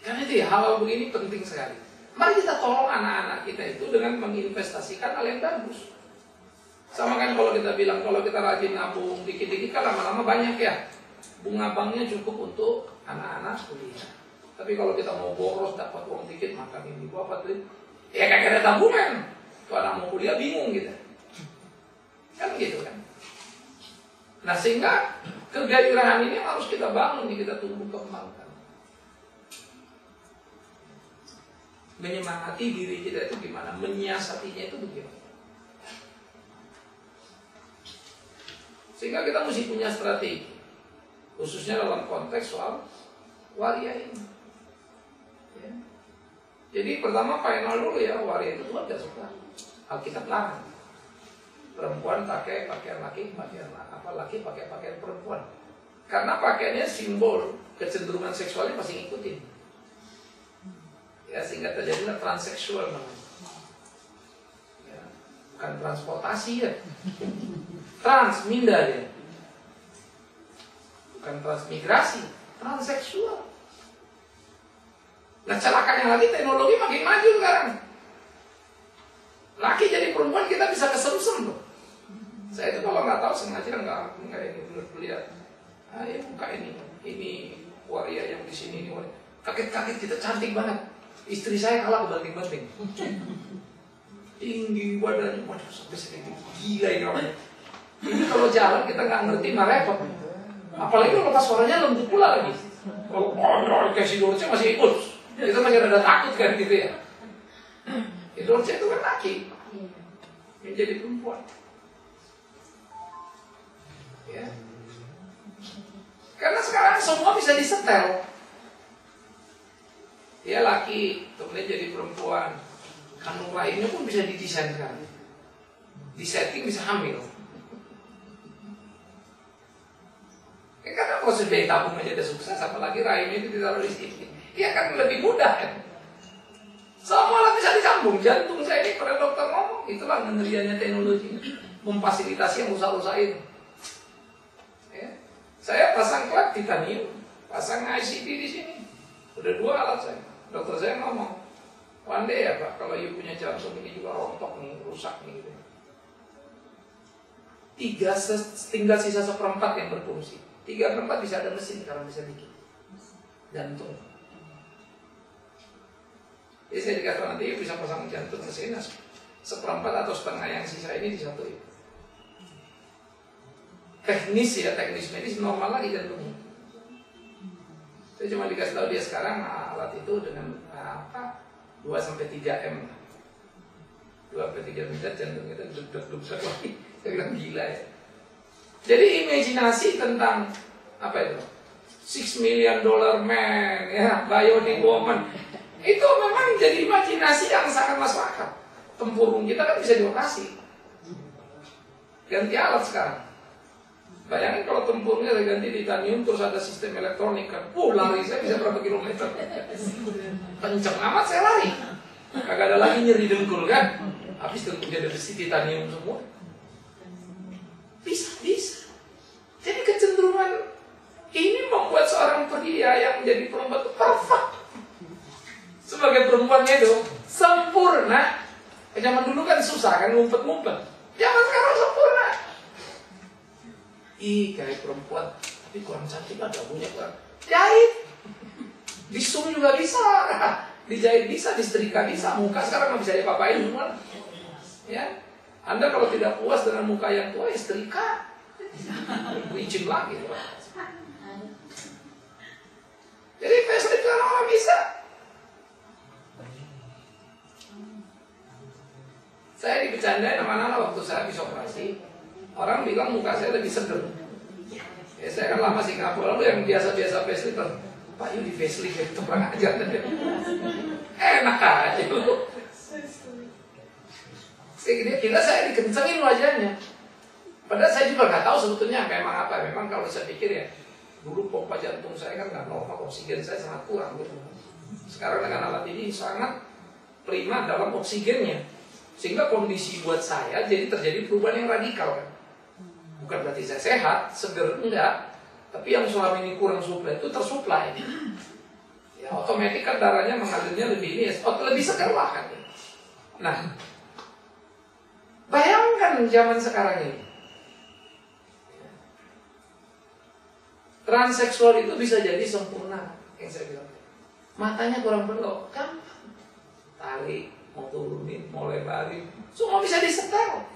Karena itu ya, hal-hal begini penting sekali. Mari kita tolong anak-anak kita itu dengan menginvestasikan hal yang bagus. Sama kan kalau kita bilang, kalau kita rajin nabung dikit-dikit kan lama-lama banyak ya. Bunga banknya cukup untuk anak-anak kuliah. Tapi kalau kita mau boros dapat uang dikit, makan ini apa tuh? Ya kayak ada tabungan. Kalau anak mau kuliah bingung gitu. Kan gitu kan. Nah sehingga kegairahan ini harus kita bangun, kita tumbuh kembangkan. Menyemangati diri kita itu gimana, menyiasatinya itu bagaimana. Sehingga kita mesti punya strategi, khususnya dalam konteks soal waria ini. Ya. Jadi pertama final dulu ya, waria itu Tuhan gak suka. Alkitab larang. Perempuan pakai pakaian laki, laki pakai pakaian perempuan. Karena pakaiannya simbol kecenderungan seksualnya pasti ngikutin. Ya, sehingga terjadilah transseksual namanya. Ya, bukan transportasi ya. Transminda ya. Bukan transmigrasi, transseksual. Nah celakanya lagi teknologi makin maju sekarang. Laki jadi perempuan kita bisa kesemsem loh. Saya itu kalau nggak tahu sengaja nggak ini lihat. Ya buka ini waria yang di sini ini waria. Kaget-kaget kita cantik banget. Istri saya kalah kebanting-banting. Tinggi badannya, waduh sampai segini. Gila ini orangnya. Ini kalau jalan kita nggak ngerti, nggak repot. Apalagi kalau pas suaranya lembut pula lagi. Kalau Casey Dorothy masih ikut. Itu masih ada takut kan gitu ya. Idolnya itu kan laki, menjadi perempuan. Ya. Karena sekarang semua bisa disetel. Dia laki, kemudian jadi perempuan. Kandung lainnya pun bisa didesain sekarang. Disetting bisa hamil. Karena proses bayi tabung aja udah sukses, apalagi rahimnya itu ditaruh di sini. Ya kan lebih mudah kan. Semua lah bisa disambung. Jantung saya ini pada dokter ngomong, itulah ngerianya teknologi, memfasilitasi yang rusak-rusak itu. Ya. Saya pasang klep titanium, pasang ICD di sini. Udah 2 alat saya. Dokter saya ngomong, one day ya Pak, kalau ibu punya jantung ini juga rontok nih, rusak nih gitu. Tinggal sisa 1/4 yang berfungsi. 3/4 bisa ada mesin kalau bisa bikin jantung. Jadi saya dikatakan nanti bisa pasang jantung ke sini 1/4 atau setengah yang sisa ini disatuin. Teknis medis normal lagi jantungnya. Saya cuma dikasih tahu dia sekarang alat itu dengan 2-3 M. 2-3 meter jantung kita duduk-duduk lagi. Saya bilang gila ya. Jadi imajinasi tentang apa itu? $6 million man, ya, bionic woman. Itu memang jadi imajinasi yang sangat masuk akal. Tempurung kita kan bisa dioperasi. Ganti alat sekarang. Bayangin kalau tempurungnya ganti titanium terus ada sistem elektronik kan. Lari saya bisa berapa kilometer. Kenceng amat saya lari. Kagak ada lagi nyeri dengkul kan. Habis dengkulnya ada besi titanium semua. Bisa. Jadi kecenderungan ini membuat seorang pria yang menjadi perempuan itu perfect. Sebagai perempuannya itu sempurna. Zaman dulu kan susah kan ngumpet-ngumpet. Zaman sekarang sempurna. Kayak perempuan, tapi kurang cantik lah, dagunya kurang. Jahit. Disum juga bisa. Dijahit bisa, disetrika bisa. Muka sekarang nggak bisa diapa-apain semua. Ya. Anda kalau tidak puas dengan muka yang tua, ya setrika. Licin lagi. Jadi facelift kan orang bisa. Saya dibecandain sama anak waktu saya habis operasi. Orang bilang muka saya lebih seger. Ya saya kan lama Singapura, lalu yang biasa-biasa facelift, Pak yuk di facelift itu kurang ajar. Enak aja lu. Kira saya dikencengin wajahnya. Padahal saya juga nggak tahu sebetulnya memang apa. Memang kalau saya pikir ya, dulu pompa jantung saya kan nggak normal, oksigen saya sangat kurang gitu. Sekarang dengan alat ini sangat prima dalam oksigennya, sehingga kondisi buat saya jadi terjadi perubahan yang radikal kan. Bukan berarti saya sehat, seger, enggak. Tapi yang selama ini kurang suplai itu tersuplai. Ya otomatis kan darahnya mengalirnya lebih ini, lebih seger lah kan. Nah, bayangkan zaman sekarang ini. Transseksual itu bisa jadi sempurna, yang saya bilang. Matanya kurang belok, kan? Tarik, mau turunin, mau lebarin, semua bisa disetel.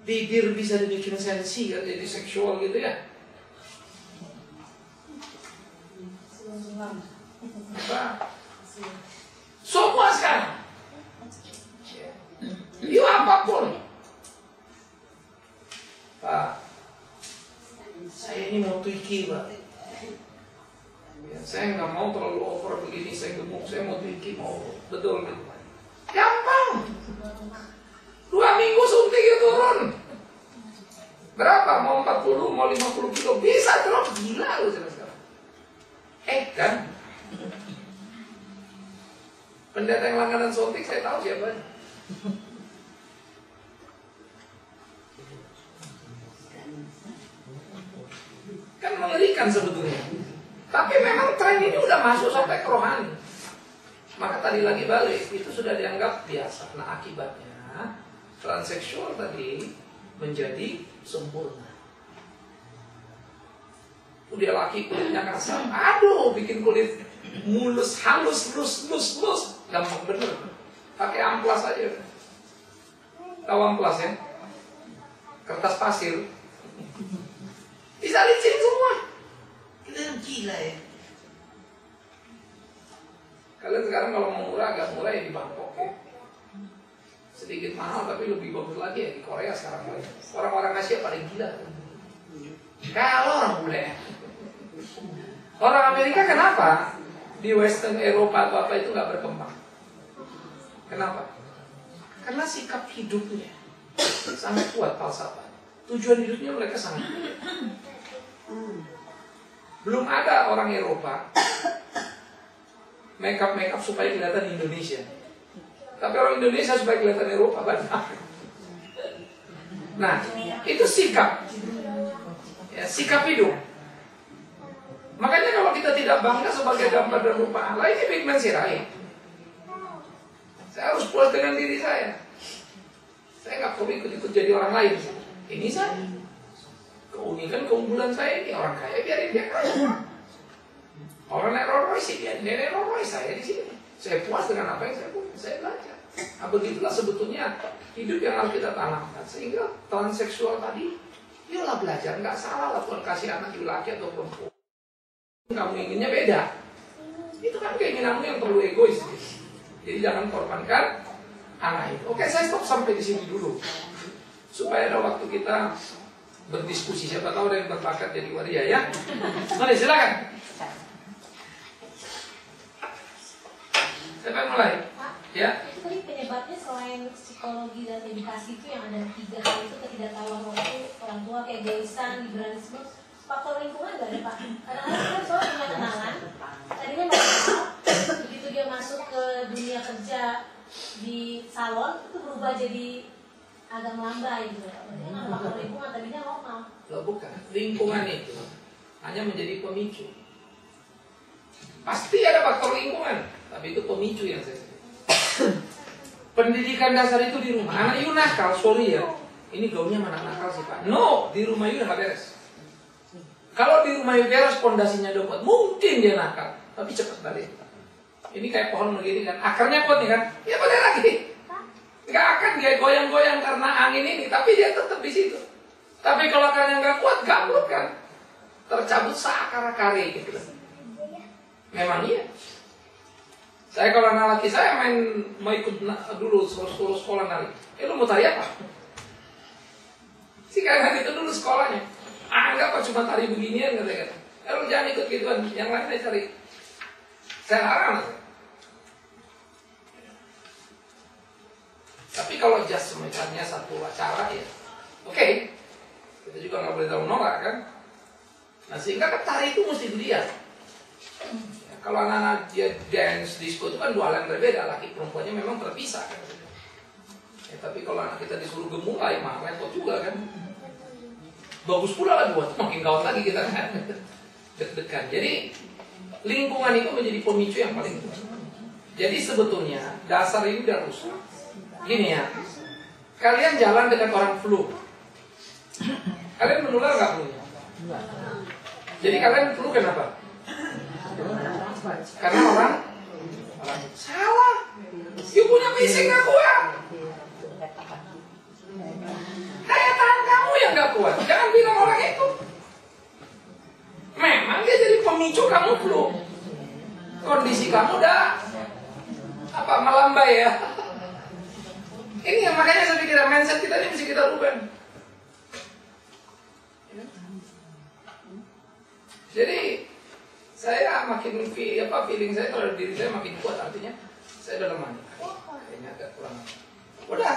Bibir bisa dibikin sensi, kan? Jadi seksual gitu ya. Apa? Semua sekarang. Yuk apapun. Pak, saya ini mau twiki Pak. Ya, saya nggak mau terlalu over begini, saya gemuk, saya mau twiki, mau betul gitu. Gampang. 2 minggu suntiknya turun. Berapa? Mau 40, mau 50 kilo, bisa drop, gila lu sekarang. Kan? Pendeta yang langganan suntik saya tahu siapa. Kan mengerikan sebetulnya. Tapi memang tren ini udah masuk sampai ke rohani. Maka tadi lagi balik, itu sudah dianggap biasa. Nah akibatnya transseksual tadi menjadi sempurna. Udah laki kulitnya kasar, aduh bikin kulit mulus, halus, lus, gampang bener. Pakai amplas aja. Tahu amplas ya? Kertas pasir. Bisa licin semua. Kita yang gila ya. Kalian sekarang kalau mau murah, agak murah ya di Bangkok ya. Sedikit mahal tapi lebih bagus lagi ya di Korea sekarang. Orang-orang Asia paling gila. Kalau orang bule. Orang Amerika kenapa di Western Eropa atau apa itu nggak berkembang? Kenapa? Karena sikap hidupnya sangat kuat falsafah. Tujuan hidupnya mereka sangat kuat. Belum ada orang Eropa make up supaya kelihatan Indonesia. Tapi orang Indonesia supaya kelihatan Eropa banyak. Nah, itu sikap. Ya, sikap hidup. Makanya kalau kita tidak bangga sebagai gambar dan rupa Allah, ini Big Man Sirait. Saya harus puas dengan diri saya. Saya nggak perlu ikut-ikut jadi orang lain. Ini saya. Keunikan, keunggulan saya ini. Orang kaya biarin dia kaya. Orang naik Rolls Royce, biarin dia naik Rolls Royce. Saya di sini. Saya puas dengan apa yang saya punya. Saya belajar. Nah, begitulah sebetulnya hidup yang harus kita tanamkan. Sehingga transseksual tadi, yolah belajar. Nggak salah lah Tuhan kasih anak laki atau perempuan. Kamu inginnya beda. Itu kan keinginanmu yang perlu egois. Jadi jangan korbankan anak itu. Oke, saya stop sampai di sini dulu. Supaya ada waktu kita berdiskusi. Siapa tahu ada yang berbakat jadi waria ya. Mari silakan. Siapa yang mulai? Ya. Itu tadi penyebabnya selain psikologi dan edukasi itu yang ada 3 hal itu, ketidaktahuan orang tua, keegoisan, liberalisme. Faktor lingkungan gak ada Pak? Kadang-kadang kita soal punya kenalan, tadinya mau kenal, begitu dia masuk ke dunia kerja di salon, itu berubah jadi agak melambai gitu. Jadi kan faktor lingkungan tadinya normal. Loh bukan, lingkungan itu hanya menjadi pemicu. Pasti ada faktor lingkungan, tapi itu pemicu yang saya sebut. Pendidikan dasar itu di rumah. Anak you nakal, sorry ya. Ini gaulnya mana nakal sih Pak? No, di rumah you udah gak beres. Kalau di rumah you beres, pondasinya udah kuat, mungkin dia nakal, tapi cepat balik. Ini kayak pohon begini kan, akarnya kuat nih kan, ya balik lagi. Gak akan dia goyang-goyang karena angin ini, tapi dia tetap di situ. Tapi kalau akarnya nggak kuat, gabut kan, tercabut seakar-akari gitu. Memang iya. Saya kalau anak laki saya mau ikut dulu suruh sekolah nari. Lu mau tari apa? Si kakak itu dulu sekolahnya. Enggak apa cuma tari beginian kata-kata. Lu jangan ikut gituan, yang lain aja cari. Saya larang. Tapi kalau just misalnya satu acara ya, oke. Kita juga nggak boleh tahu nolak kan. Nah sehingga tari itu mesti dilihat. Ya, kalau anak-anak dia dance disco itu kan 2 hal yang berbeda. Laki perempuannya memang terpisah kan. Ya, tapi kalau anak kita disuruh gemulai mah repot juga kan. Bagus pula lah buat makin gawat lagi kita kan. Deg-degan. Jadi lingkungan itu menjadi pemicu yang paling kuat. Jadi sebetulnya dasar ini udah rusak. Gini ya, kalian jalan dengan orang flu, kalian menular nggak flu-nya? Jadi kalian flu kenapa? Karena orang salah. You punya fisik nggak kuat. Daya tahan kamu yang nggak kuat. Jangan bilang orang itu. Memang dia jadi pemicu kamu flu. Kondisi kamu udah melambai ya. Ini yang makanya saya pikir mindset kita ini mesti kita rubah. Jadi saya makin feeling saya terhadap diri saya makin kuat, artinya saya dalam mandi. Kayaknya agak kurang. Udah,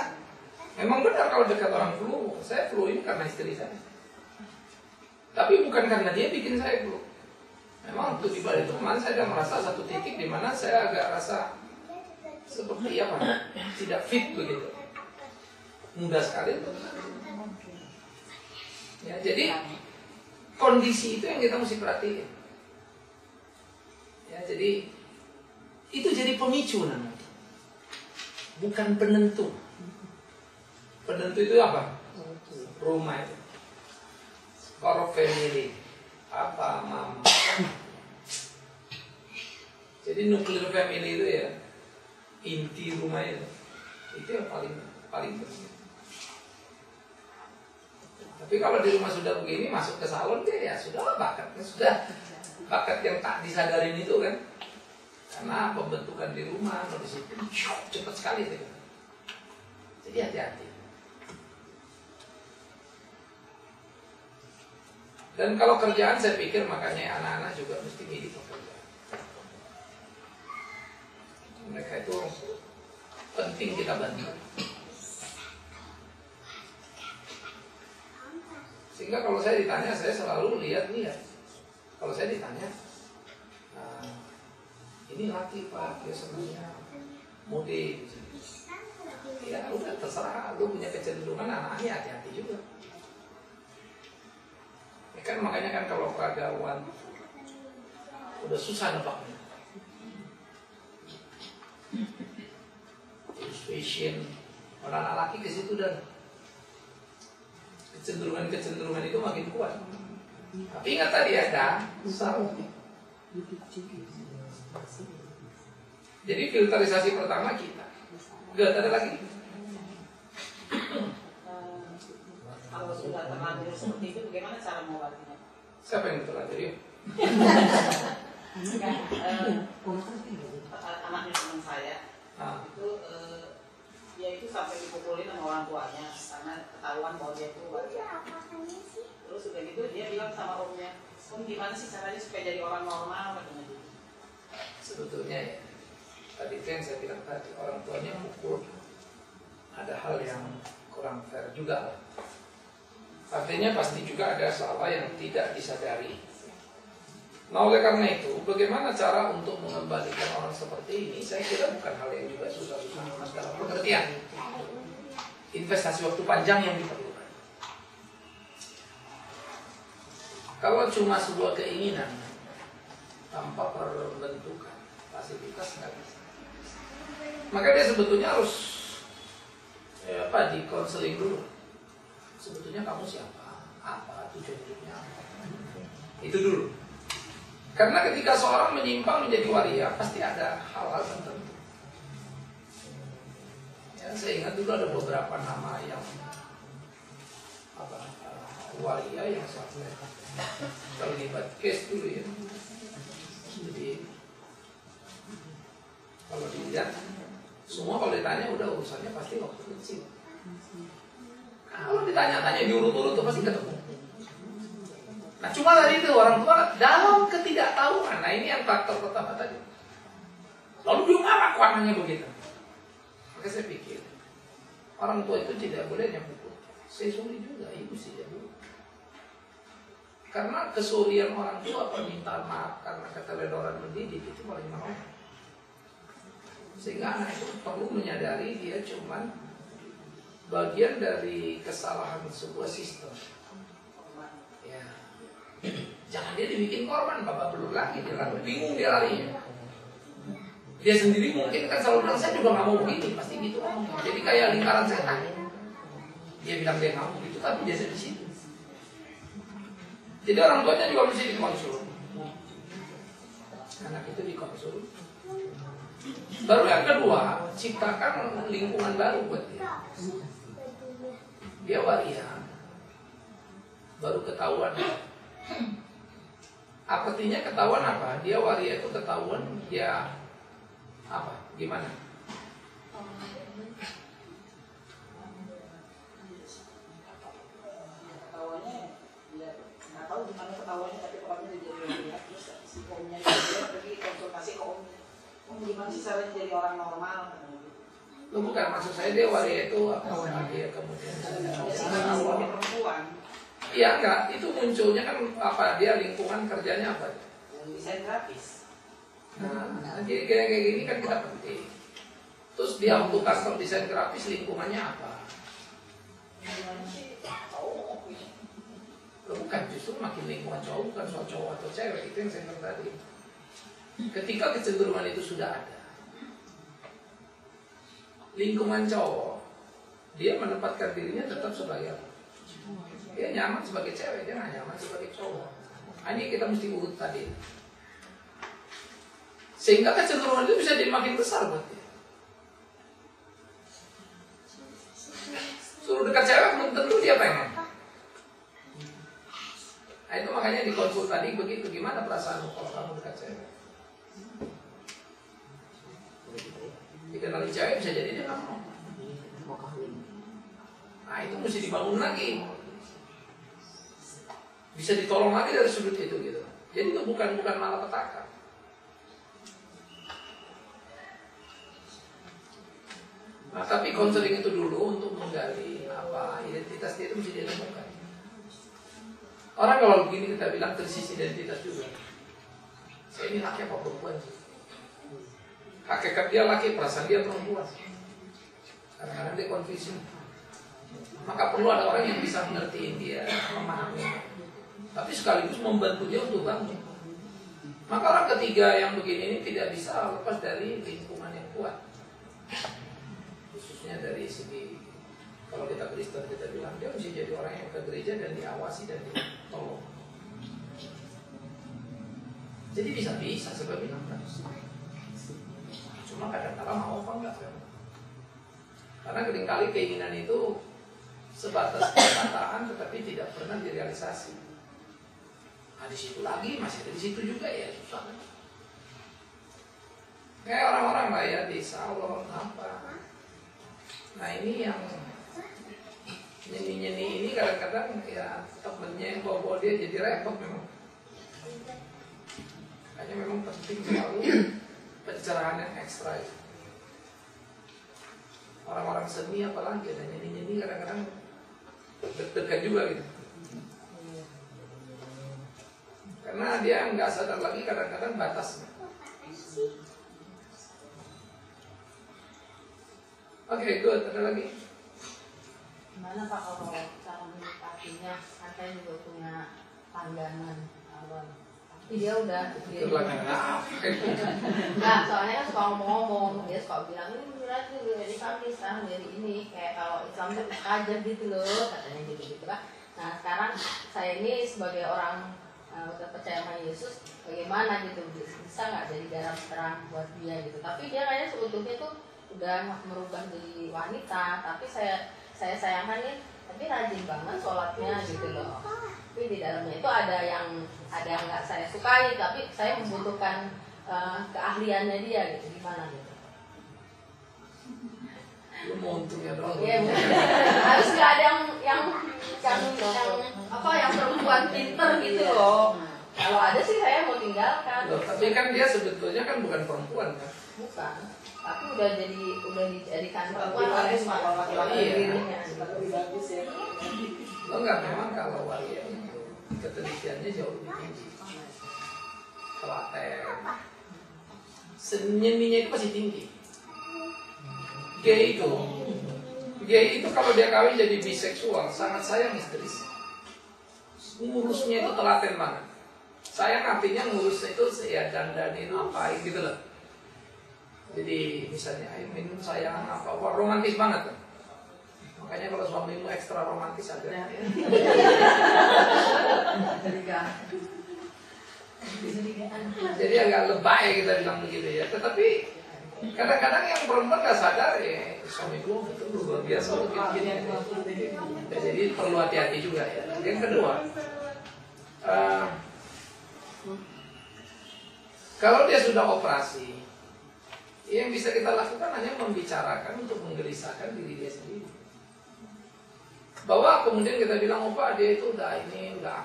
memang benar kalau dekat orang flu, saya flu ini karena istri saya. Tapi bukan karena dia bikin saya flu. Memang waktu di balik teman saya ada merasa satu titik di mana saya agak rasa seperti tidak fit begitu. Mudah sekali untuk ya, jadi kondisi itu yang kita mesti perhatiin. Ya, jadi itu jadi pemicu namanya. Bukan penentu. Penentu itu apa? Rumah itu. Core family. Papa, mama. Jadi nuclear family itu ya inti rumah itu yang paling penting. Tapi kalau di rumah sudah begini masuk ke salon dia ya sudah bakatnya sudah bakat yang tak disadarin itu kan Karena pembentukan di rumah, di situ cepat sekali. Jadi hati-hati. Dan kalau kerjaan saya pikir makanya anak-anak juga mesti milih pekerjaan. Mereka itu penting kita bantu. Sehingga kalau saya ditanya, saya selalu lihat-lihat. Kalau saya ditanya, ini laki Pak, dia sebenarnya mudik. Ya udah terserah, lu punya kecenderungan anaknya hati-hati juga. Ya kan makanya kan kalau peragawan udah susah nebaknya. Terus fashion, orang anak laki ke situ dan kecenderungan itu makin kuat. Tapi ingat tadi ada salah. Jadi filterisasi pertama kita. Gak ada lagi. Kalau sudah terlanjur seperti itu, bagaimana cara mengobatinya? Siapa yang terlanjur ya? Anaknya teman saya itu dia itu sampai dipukulin sama orang tuanya karena ketahuan bahwa dia itu waria. Terus udah gitu dia bilang sama omnya, om gimana sih caranya supaya jadi orang normal katanya gitu. Sebetulnya ya, tadi kan saya bilang tadi orang tuanya pukul, ada hal yang kurang fair juga lah. Artinya pasti juga ada salah yang tidak disadari. Nah oleh karena itu, bagaimana cara untuk mengembalikan orang seperti ini, saya kira bukan hal yang juga susah-susah, mas, dalam pengertian investasi waktu panjang yang diperlukan. Kalau cuma sebuah keinginan tanpa pembentukan fasilitas nggak bisa. Maka dia sebetulnya harus di konseling dulu. Sebetulnya kamu siapa? Apa tujuan hidupnya? Itu dulu. Karena ketika seorang menyimpang menjadi waria, pasti ada hal-hal tertentu. Ya, saya ingat dulu ada beberapa nama yang waria yang sampai terlibat case dulu ya. Jadi kalau dilihat, semua kalau ditanya udah urusannya pasti waktu kecil. Kalau ditanya-tanya diurut-urut tuh pasti ketemu. Nah cuma tadi itu orang tua dalam ketidaktahuan. Nah ini yang faktor pertama tadi. Lalu dia marah warnanya begitu. Maka saya pikir orang tua itu tidak boleh nyebut. Saya sulit juga ibu sih ya bu. Karena kesurian orang tua permintaan maaf karena keteledoran mendidik itu paling mahal. Sehingga anak itu perlu menyadari dia cuman bagian dari kesalahan sebuah sistem. Ya. Jangan dia dibikin korban, bapak belum lagi dia lari, bingung dia larinya. Dia sendiri mungkin kan selalu bilang saya juga nggak mau begini, pasti gitu. Jadi kayak lingkaran setan. Dia bilang dia nggak mau gitu, tapi dia di situ. Jadi orang tuanya juga mesti dikonsul. Anak itu dikonsul. Baru yang kedua, ciptakan lingkungan baru buat dia. Dia waria, baru ketahuan. Artinya ketahuan apa? Dia waria itu ketahuan dia apa? Gimana? Ketahuannya dia nggak tahu gimana ketahuannya, tapi orangnya jadi waria. Terus si omnya dia pergi konsultasi ke omnya. Om gimana sih caranya jadi orang normal? Lo bukan maksud saya dia waria itu apa? Dia kemudian perempuan. Iya enggak, itu munculnya kan apa? Dia lingkungan kerjanya apa? Desain grafis. Nah, jadi kayak gini kan kita penting. Terus dia waktu custom desain grafis lingkungannya apa? Lo bukan, justru makin lingkungan cowok, bukan soal cowok atau cewek. Itu yang saya bilang tadi. Ketika kecenderungan itu sudah ada, lingkungan cowok, dia menempatkan dirinya tetap sebagai apa? Dia nyaman sebagai cewek, dia nggak nyaman sebagai cowok. Nah, ini kita mesti urut tadi. Sehingga kecenderungan itu bisa jadi makin besar buat dia. Suruh dekat cewek belum tentu dia pengen. Nah itu makanya di konsul tadi begitu, gimana perasaanmu kalau kamu dekat cewek? Dikenali cewek bisa jadi dia nggak mau. Nah itu mesti dibangun lagi, bisa ditolong lagi dari sudut itu gitu. Jadi itu bukan malapetaka. Nah, tapi konseling itu dulu untuk menggali apa identitas dia itu mesti ditemukan. Orang kalau begini kita bilang krisis identitas juga. Saya ini laki apa perempuan sih? Hakikat dia laki, perasaan dia perempuan. Kadang-kadang dia confusion. Maka perlu ada orang yang bisa mengertiin dia, memahami, tapi sekaligus membantu dia untuk bangun. Maka orang ketiga yang begini ini tidak bisa lepas dari lingkungan yang kuat. Khususnya dari segi, kalau kita Kristen kita bilang dia mesti jadi orang yang ke gereja dan diawasi dan ditolong. Jadi bisa sebabnya apa? Cuma kadang-kadang mau apa enggak? Karena seringkali keinginan itu sebatas perkataan tetapi tidak pernah direalisasi. Nah di situ lagi masih ada di situ juga ya susah. Kayak orang-orang lah ya di salon apa. Nah ini yang nyeni-nyeni ini kadang-kadang ya temennya yang bawa dia jadi repot memang. Hanya memang penting selalu pencerahan yang ekstra itu. Orang-orang seni apalagi ada nyeni-nyeni kadang-kadang deg-degan juga gitu. Karena dia nggak sadar lagi kadang-kadang batasnya. Oke, good. Ada lagi? Gimana Pak kalau cara menyikapinya? Saya juga punya pandangan awal. Tapi dia udah nah, soalnya kan suka ngomong-ngomong, dia suka bilang ini berarti dari kami sekarang dari ini kayak kalau Islam itu aja gitu loh, katanya gitu kan. Nah sekarang saya ini sebagai orang udah percaya sama Yesus, bagaimana gitu bisa nggak jadi garam terang buat dia gitu? Tapi dia kayaknya seutuhnya tuh udah merubah jadi wanita, tapi saya sayangkan nih, tapi rajin banget sholatnya gitu loh. Tapi di dalamnya itu ada yang nggak saya sukai, tapi saya membutuhkan keahliannya dia gitu, gimana gitu. Lu mau untungnya doang. Iya, harus nggak ada yang perempuan pinter gitu loh. Kalau ada sih saya mau tinggalkan. Loh, tapi kan dia sebetulnya kan bukan perempuan kan? Bukan, tapi udah dijadikan perempuan oleh dirinya. Lo nggak, memang kalau waria itu ketelitiannya jauh lebih tinggi. Telaten, seninya itu masih tinggi. Gay itu kalau dia kawin jadi biseksual sangat sayang istri. Ngurusnya itu telaten banget. Sayang artinya ngurusnya itu ya dandanin apain gitu loh. Jadi misalnya ayo minum sayang apa, wah romantis banget kan. Makanya kalau suamimu ekstra romantis aja. Jadi agak lebay kita bilang begitu ya. Tetapi kadang-kadang yang perempuan nggak sadar ya suamiku itu luar biasa begini. Jadi perlu hati-hati juga ya. Yang kedua, kalau dia sudah operasi, yang bisa kita lakukan hanya membicarakan untuk menggelisahkan diri dia sendiri. Bahwa kemudian kita bilang, oh Pak, dia itu udah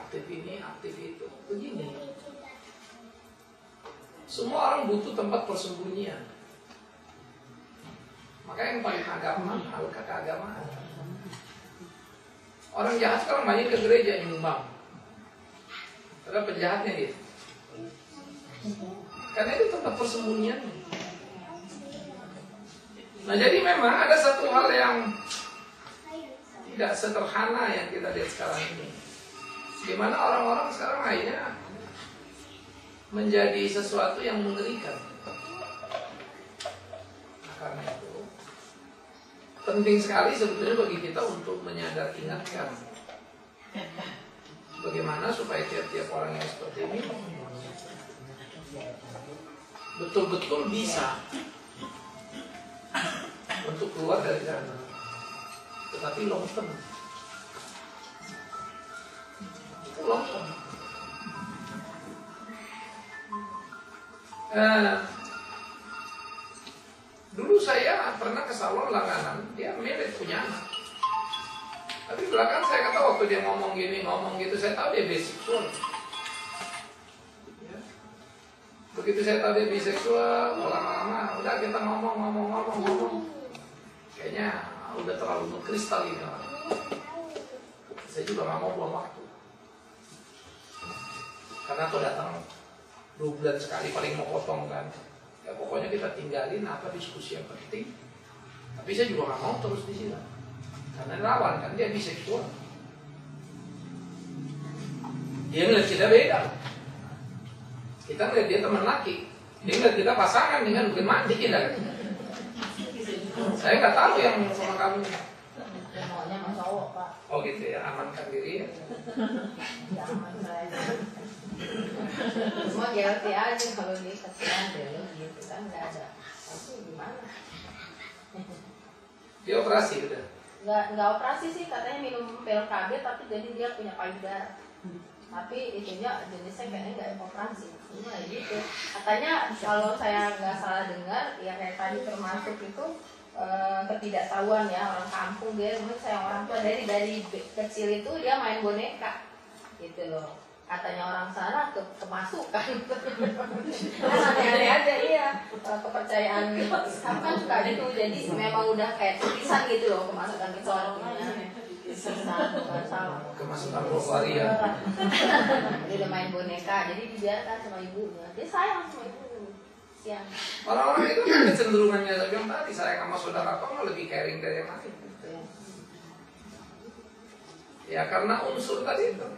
aktif ini, aktif itu. Begini, semua orang butuh tempat persembunyian. Maka yang paling agama, alka keagamaan. Orang jahat sekarang banyak ke gereja nyumbang. Ada penjahatnya dia. Karena itu tempat persembunyian. Nah jadi memang ada satu hal yang tidak sederhana yang kita lihat sekarang ini. Di mana orang-orang sekarang akhirnya menjadi sesuatu yang mengerikan. Nah, karena itu penting sekali sebetulnya bagi kita untuk ingatkan bagaimana supaya tiap-tiap orang yang seperti ini betul-betul bisa untuk keluar dari sana. Tetapi long term, itu long term. pernah ke salon langganan, dia mirip punya anak. Tapi belakang saya kata waktu dia ngomong gini, ngomong gitu, saya tahu dia biseksual. Ya. Begitu saya tahu dia biseksual, lama-lama udah kita ngomong. Kayaknya udah terlalu mengkristal ini. Saya juga nggak mau buang waktu. Karena aku datang 2 bulan sekali paling mau potong kan. Ya pokoknya kita tinggalin apa diskusi yang penting. Tapi saya juga nggak mau terus di sini. Karena lawan kan dia biseksual. Dia ngeliat kita beda. Kita ngeliat dia teman laki. Dia ngeliat kita pasangan dengan mungkin mati kita. Saya nggak tahu yang sama kamu. Maunya sama cowok, Pak. Oh gitu ya, amankan diri ya. Ya aman saja. Semua guilty aja kalau dia kasihan deh gitu kan nggak ada. Tapi gimana? Dia operasi udah. Nggak operasi sih, katanya minum pil KB tapi jadi dia punya payudara. Tapi itunya jenisnya kayaknya nggak operasi. Nah gitu. Katanya kalau saya nggak salah dengar, ya kayak tadi termasuk itu ketidaktahuan ya orang kampung dia, menurut saya orang tua dari kecil itu dia main boneka gitu loh. Katanya orang sana kemasukan. Aneh-aneh aja iya. Kepercayaan kamu kan suka gitu, jadi memang udah kayak tulisan gitu loh kemasukan itu artinya. Bukan salah. Kemasukan Rosaria. Dia udah main boneka, jadi dibiarkan sama ibunya. Dia sayang sama ibunya. Siang. Orang-orang itu kan kecenderungannya saya bilang tadi, sayang sama saudara kok lebih caring dari yang lain. Ya karena unsur tadi itu.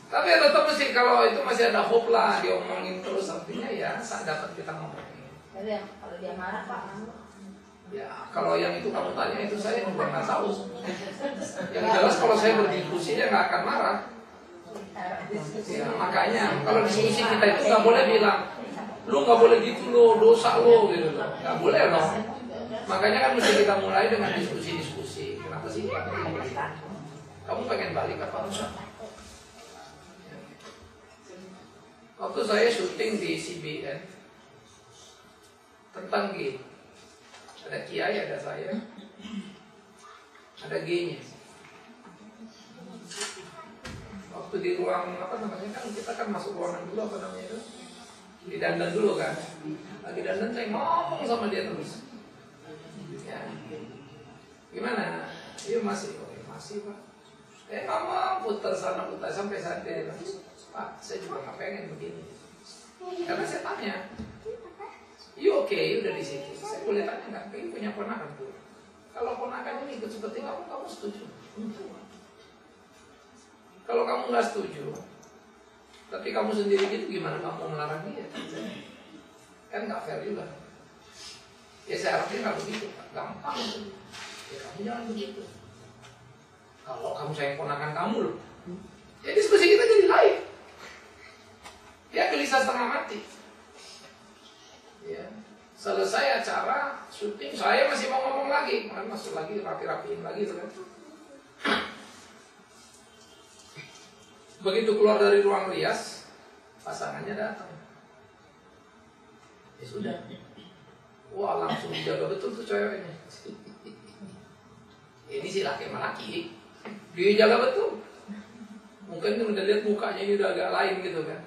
Tapi ya tetap mesti kalau itu masih ada hope lah, diomongin terus artinya ya saat dapat kita ngomongin. Jadi kalau dia marah Pak, Ya kalau yang itu kamu tanya itu saya juga nggak tahu. Yang jelas kalau saya berdiskusi dia nggak akan marah. Ya, makanya kalau diskusi kita itu nggak boleh bilang, lu nggak boleh gitu lo, dosa lo gitu loh, nggak boleh loh. Makanya kan mesti kita mulai dengan diskusi. Kenapa sih? Kamu pengen balik apa enggak? Waktu saya syuting di CBN tentang G, ada Kiai, ada saya, ada G-nya. Waktu di ruang apa namanya kan kita kan masuk ruangan dulu apa namanya itu, di dandan dulu kan. Lagi dandan saya ngomong sama dia terus. Ya. Gimana? Iya masih Pak. Ngomong putar sana putar sampai saat dia bilang, Pak, saya juga nggak pengen begini. Karena saya tanya, you okay, udah di situ. Saya boleh tanya nggak? Pengen punya ponakan tuh. Kalau ponakan ini ikut seperti kamu setuju? Kalau kamu nggak setuju, tapi kamu sendiri gitu, gimana kamu melarang dia? Kan nggak fair juga. Ya saya harapnya nggak begitu, Pak. Gampang. Ya kamu jangan begitu. Kalau kamu sayang ponakan kamu loh, ya diskusi kita jadi lain. Ya gelisah setengah mati. Ya selesai acara syuting, saya masih mau ngomong lagi, kan masuk lagi rapi-rapiin lagi tuh kan. Begitu keluar dari ruang rias, pasangannya datang. Ya sudah. Wah langsung dijaga betul tuh ceweknya. Ini sih laki sama laki. Dia jaga betul. Mungkin dia udah lihat mukanya ini udah agak lain gitu kan.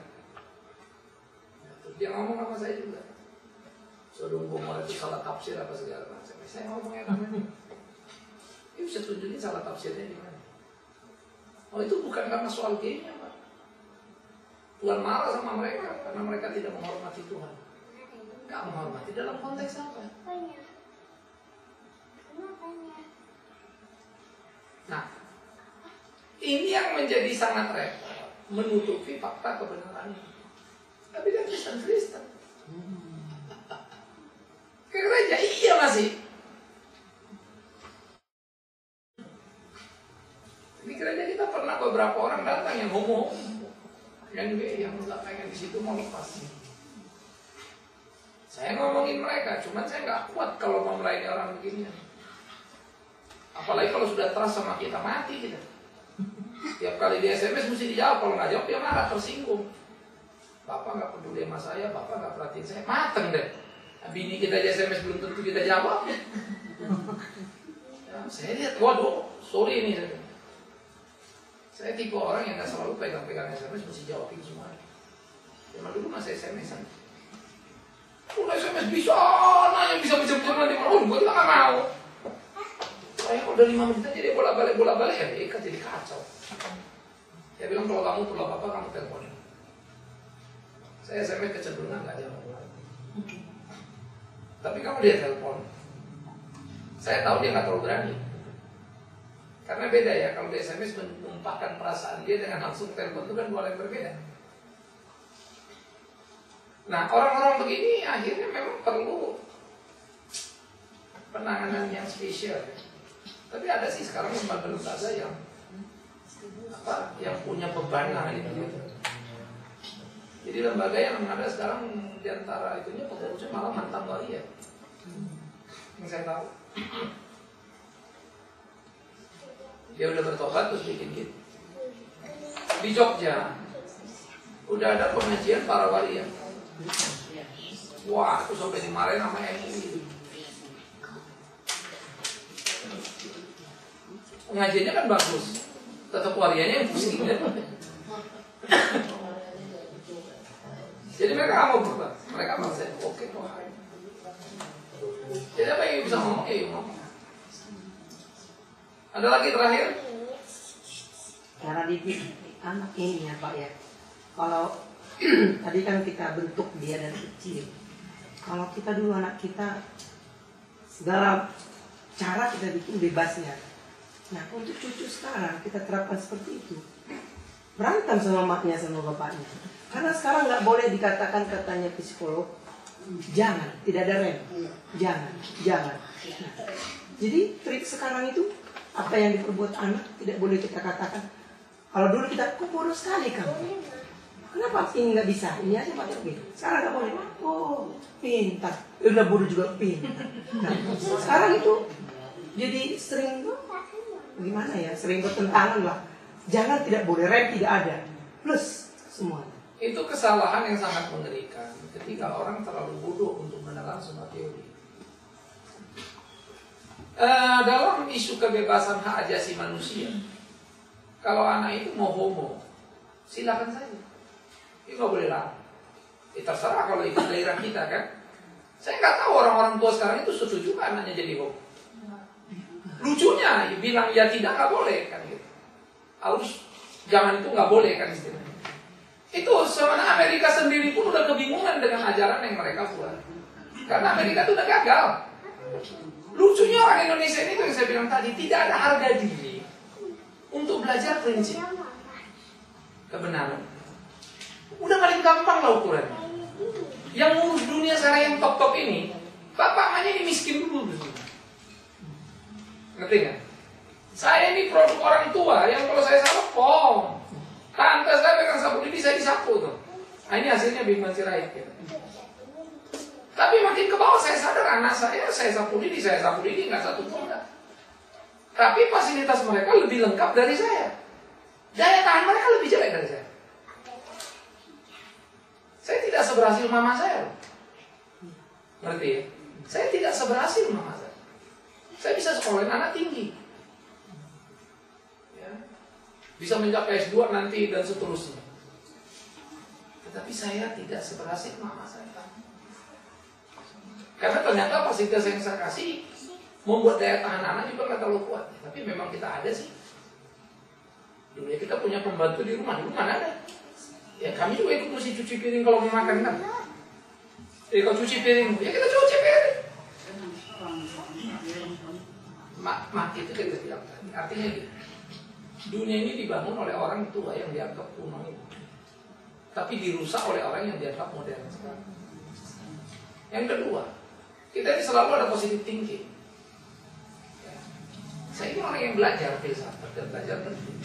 Dia ngomong sama saya juga. Sodom Gomora itu salah tafsir apa segala macam. Saya ngomongnya namanya. Ini bisa tunjukin salah tafsirnya di mana. Oh itu bukan karena soal gaynya Pak. Tuhan marah sama mereka karena mereka tidak menghormati Tuhan. Gak menghormati dalam konteks apa? Nah, ini yang menjadi sangat repot, menutupi fakta kebenaran ini. Tapi dia Kristen. Ke gereja, iya masih. Di gereja kita pernah beberapa orang datang yang homo, yang gay, yang nggak pengen di situ mau lepas. Saya ngomongin mereka, cuman saya nggak kuat kalau mau melayani orang begini. Apalagi kalau sudah trust sama kita, mati kita. Tiap kali di SMS mesti dijawab, kalau nggak jawab dia marah, tersinggung. Bapak nggak peduli sama saya, bapak nggak perhatiin saya, mateng deh. Bini kita aja SMS belum tentu kita jawab. Ya, saya lihat, waduh, sorry ini. Saya tipe orang yang nggak selalu pegang-pegang SMS, mesti jawabin semua. Cuma dulu masih SMS-an. Udah SMS bisa, nanya bisa macam-macam nanti. Oh, gue juga nggak mau. Saya udah 5 menit aja dia bola-balik ya, dia jadi kacau. Dia bilang kalau kamu perlu apa-apa kamu teleponin. Saya SMS kecenderungan nggak jawab. Tapi kalau dia telepon, saya tahu dia nggak terlalu berani. Karena beda ya, kalau di SMS menumpahkan perasaan dia dengan langsung telepon itu kan dua hal yang berbeda. Nah, orang-orang begini akhirnya memang perlu penanganan yang spesial. Tapi ada sih sekarang lembaga-lembaga yang punya beban lah gitu. Jadi lembaga yang ada sekarang diantara itunya pengurusnya malah mantan waria. Yang saya tahu. Dia udah bertobat terus bikin gitu. Di Jogja udah ada pengajian para waria. Wah, aku sampai dimarahin sama MUI. Pengajiannya kan bagus, tetap warianya yang pusing ya. Jadi mereka nggak mau berubah, mereka merasa oke kok. Jadi apa yang bisa ngomong? Ngomong. Ada lagi terakhir? Cara didik anak ini ya Pak ya. Kalau tadi kan kita bentuk dia dari kecil. Kalau kita dulu anak kita segala cara kita bikin bebasnya. Nah untuk cucu sekarang kita terapkan seperti itu. Berantem sama maknya sama bapaknya. Karena sekarang nggak boleh dikatakan katanya psikolog. Jangan, tidak ada rem. Jangan. Nah, jadi trik sekarang itu apa yang diperbuat anak tidak boleh kita katakan. Kalau dulu kita, kok bodoh sekali kamu. Kenapa ini nggak bisa? Ini aja pakai begini. Sekarang nggak boleh. Oh, pintar. Udah bodoh juga pintar. Nah, sekarang itu jadi sering gimana ya? Sering bertentangan lah. Jangan, tidak boleh, rem tidak ada. Plus semua. Itu kesalahan yang sangat mengerikan ketika orang terlalu bodoh untuk menelan semua teori. Dalam isu kebebasan hak asasi manusia, kalau anak itu mau homo, silakan saja. Itu nggak boleh larang. Terserah kalau ikut daerah kita kan. Saya nggak tahu orang-orang tua sekarang itu setuju kan anaknya jadi homo. Lucunya, bilang ya tidak nggak boleh kan gitu. Harus jangan itu nggak boleh kan istilahnya. Itu sebenarnya Amerika sendiri pun udah kebingungan dengan ajaran yang mereka buat. Karena Amerika itu udah gagal. Lucunya orang Indonesia ini yang saya bilang tadi, tidak ada harga diri untuk belajar prinsip kebenaran. Udah paling gampang lah ukurannya. Yang ngurus dunia sekarang yang top-top ini, bapaknya ini miskin dulu. Ngerti gak? Saya ini produk orang tua yang kalau saya salah, tante saya pegang sapu lidi, saya disapu tuh. Nah ini hasilnya Bingman Sirait gitu. Tapi makin ke bawah saya sadar anak saya sapu lidi, nggak satu pun enggak. Tapi fasilitas mereka lebih lengkap dari saya. Daya tahan mereka lebih jelek dari saya. Saya tidak seberhasil mama saya. Ngerti ya? Saya tidak seberhasil mama saya. Saya bisa sekolahin anak tinggi. Ya. Bisa mencapai S2 nanti dan seterusnya. Tetapi saya tidak seberhasil mama saya. Karena ternyata fasilitas yang saya kasih membuat daya tahan anak juga nggak terlalu kuat. Tapi memang kita ada sih. Dulu ya kita punya pembantu di rumah mana ada. Ya kami juga ikut mesti cuci piring kalau mau makan kan. Kalau cuci piring, ya kita cuci piring. Mak itu kita bilang tadi. Artinya gitu. Dunia ini dibangun oleh orang tua yang dianggap kuno itu. Tapi dirusak oleh orang yang dianggap modern sekarang. Yang kedua, kita ini selalu ada positive thinking. Ya. Saya ini orang yang belajar filsafat dan belajar penting.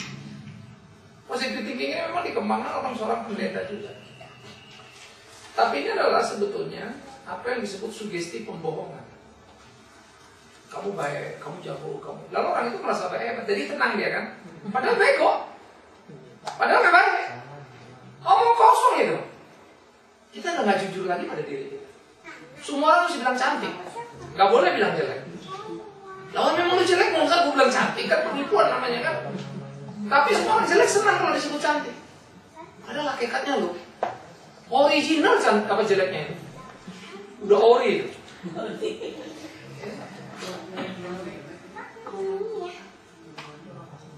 Positive thinking ini memang dikembangkan oleh seorang pendeta juga. Tapi ini adalah sebetulnya apa yang disebut sugesti pembohongan. Kamu baik, kamu jago, kamu. Lalu orang itu merasa baik, jadi tenang dia kan. Padahal baik kok. Padahal nggak baik. Omong kosong itu. Kita udah nggak jujur lagi pada diri kita. Semua orang harus bilang cantik, nggak boleh bilang jelek. Lawan memang lu jelek, mau nggak gue bilang cantik, kan penipuan namanya kan. Tapi semua orang jelek senang kalau disebut cantik. Padahal hakikatnya lu original cantik apa jeleknya itu? Udah ori itu.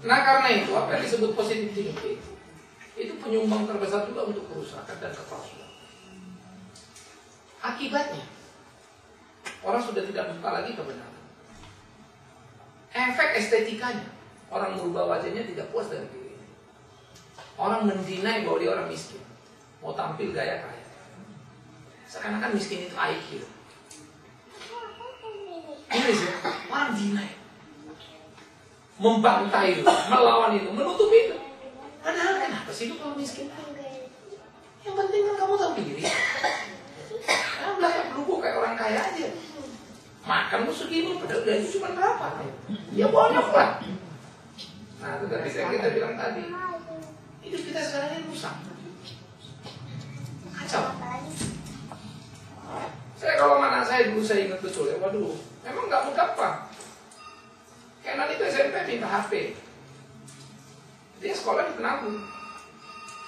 Nah karena itu apa yang disebut positive thinking itu penyumbang terbesar juga untuk kerusakan dan kepalsuan. Akibatnya orang sudah tidak buka lagi kebenaran. Efek estetikanya, orang merubah wajahnya tidak puas dengan diri. Orang mendinai bahwa dia orang miskin, mau tampil gaya kaya. Seakan-akan miskin itu aib gitu. Ini sih, orang dinai, membantai itu, melawan itu, menutup itu. Padahal kenapa sih itu kalau miskin? Yang penting kan kamu tahu diri. Kamu belakang pelukuk kayak orang kaya aja. Makanmu segini, padahal gaji cuma berapa? Ya banyak lah. Nah, itu tadi kita bilang tadi, hidup kita sekarang ini rusak, kacau. Saya kalau mana saya dulu saya ingat betul ya, waduh, memang nggak gampang. Kenan itu SMP minta HP, dia sekolah di Penanggung.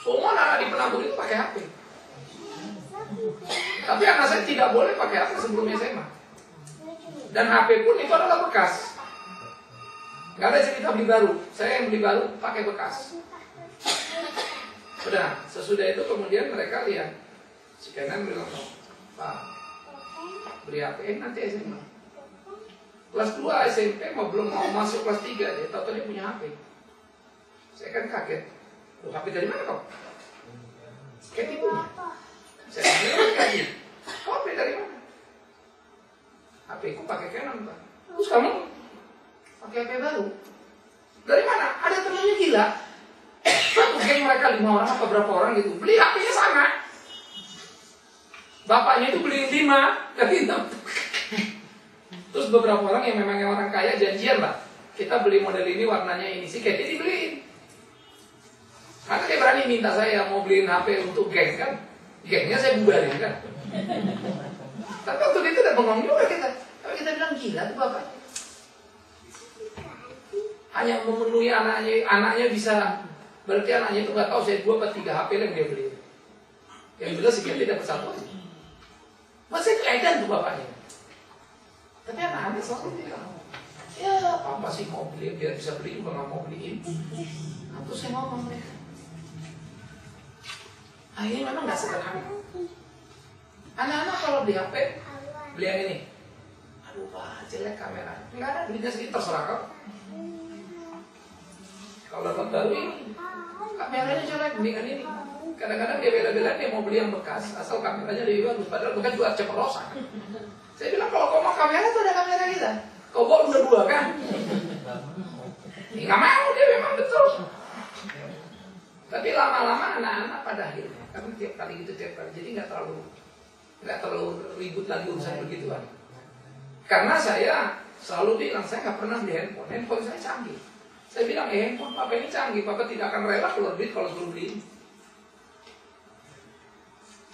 Semua anak di Penanggung itu pakai HP. Tapi anak saya tidak boleh pakai HP sebelum SMA. Dan HP pun itu adalah bekas. Gak ada cerita beli baru. Saya yang beli baru pakai bekas. Sudah, sesudah itu kemudian mereka lihat. Si Kenan bilang, Pak, beli HP nanti SMA. Kelas 2 SMP belum mau masuk kelas 3 dia tahu dia punya HP. Saya kan kaget. Loh, HP dari mana kau? Kayak ibunya. Saya bilang kaget. Kau HP dari mana? HP ku pakai Canon, Pak. Terus kamu pakai HP baru? Dari mana? Ada temannya gila. Mungkin mereka 5 orang atau berapa orang gitu. Beli HP-nya sama. Bapaknya itu beli 5, tapi 6. Terus beberapa orang yang memang orang kaya janjian lah. Kita beli model ini warnanya ini sih kayak dia dibeliin. Karena dia berani minta saya mau beliin HP untuk geng kan. Gengnya saya bubarin kan. Tapi waktu itu udah bengong juga kita. Tapi kita bilang gila tuh bapaknya. Hanya memenuhi anaknya bisa. Berarti anaknya itu nggak tahu saya 2 atau 3 HP yang dia beli. Yang jelas sih dia dapat 1. Masa itu edan tuh bapaknya. Tapi anak-anak selalu bilang, ya apa sih mau beli biar bisa beli juga nggak mau beliin. Aku saya ngomong mereka. Akhirnya memang nggak sederhana. Anak-anak kalau beli HP, beli yang ini. Aduh Pak, jelek kamera. Enggak ada, belinya segitu terserah kau. Kalau dapat baru ini, kameranya jelek, mendingan ini. Kadang-kadang dia bela-belain dia mau beli yang bekas, asal kameranya lebih bagus. Padahal bekas juga cepat rusak. Saya bilang kalau kau mau kamera tuh ada kamera kita. Kau bawa 2 kan? Nggak mau dia memang betul. Tapi lama-lama anak-anak pada akhirnya, karena tiap kali gitu jadi nggak terlalu ribut lagi urusan begituan. Karena saya selalu bilang saya nggak pernah beli handphone saya canggih. Saya bilang handphone papa ini canggih, papa tidak akan rela keluar duit kalau suruh beli.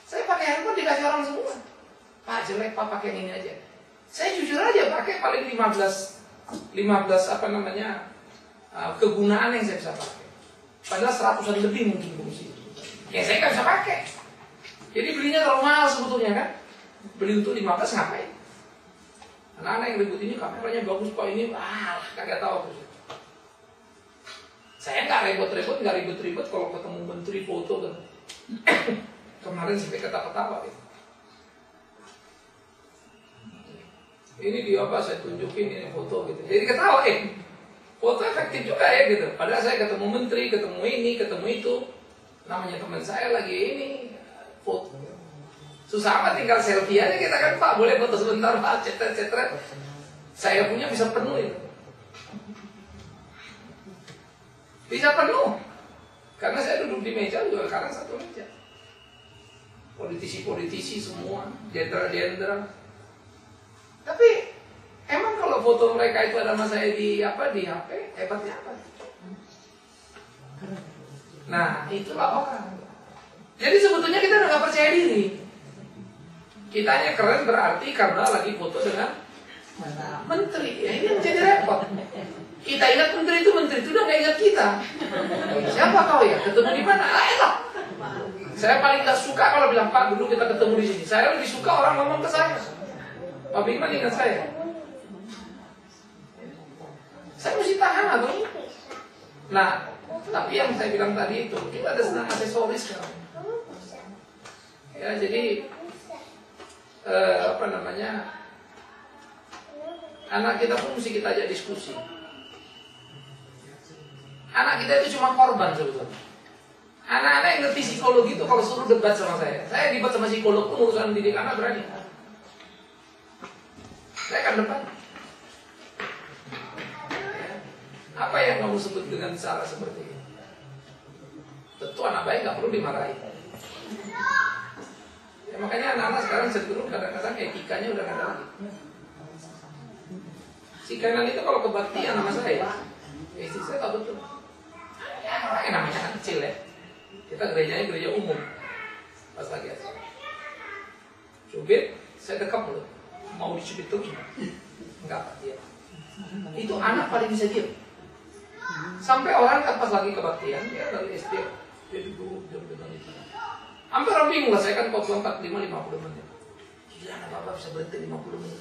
Saya pakai handphone dikasih orang semua. Pak jelek Pak pakai yang ini aja. Saya jujur aja pakai paling 15 apa namanya kegunaan yang saya bisa pakai. Padahal 100-an lebih mungkin fungsi. Ya saya nggak bisa pakai. Jadi belinya terlalu mahal sebetulnya kan. Beli untuk 15 ngapain? Anak-anak yang ribut ini kameranya bagus Pak ini, kagak tahu aku. Saya nggak ribut-ribut kalau ketemu menteri foto kan. Kemarin sampai ketawa-ketawa gitu. Ini dia apa saya tunjukin ini foto gitu. Jadi ketawa foto efektif juga ya gitu. Padahal saya ketemu menteri, ketemu ini, ketemu itu. Namanya teman saya lagi ini foto. Susah amat tinggal selfie aja kita kan Pak. Boleh foto sebentar Pak, cetret. Saya punya bisa penuh itu. Bisa penuh. Karena saya duduk di meja juga sekarang 1 meja. Politisi-politisi semua, jenderal-jenderal. Tapi emang kalau foto mereka itu ada sama saya di HP, hebatnya apa? Nah, itulah orang. Jadi sebetulnya kita udah gak percaya diri. Kitanya keren berarti karena lagi foto dengan menteri. Ya, ini menjadi repot. Kita ingat menteri itu udah nggak ingat kita. Siapa kau ya? Ketemu di mana? Enak. Saya paling gak suka kalau bilang, Pak, dulu kita ketemu di sini. Saya lebih suka orang ngomong ke saya. Pak Bigman ingat saya. Saya mesti tahan atau? Nah, tapi yang saya bilang tadi itu, kita ada senang aksesoris sekarang. Ya, jadi anak kita pun mesti kita ajak diskusi. Anak kita itu cuma korban sebetulnya. Anak-anak yang ngerti psikologi itu kalau suruh debat sama saya debat sama psikolog pun urusan didik anak berani. Saya akan debat. Apa yang kamu sebut dengan cara seperti ini? Tentu anak baik nggak perlu dimarahi. Ya, makanya anak-anak sekarang cenderung kadang-kadang etikanya udah nggak ada lagi. Si Kenan itu kalau kebaktian sama saya, istri saya tahu betul. Ya, namanya anak kecil ya. Kita gerejanya gereja umum. Pas lagi aja. Cubit, saya dekap loh. Mau dicubit terus? Enggak, dia. Itu anak paling bisa diam. Sampai orang pas lagi kebaktian, dia dari SD, dia duduk, dia pegang itu. Hampir orang bingung lah, saya kan khotbah 45-50 menit. Gila, anak bapak bisa berhenti 50 menit.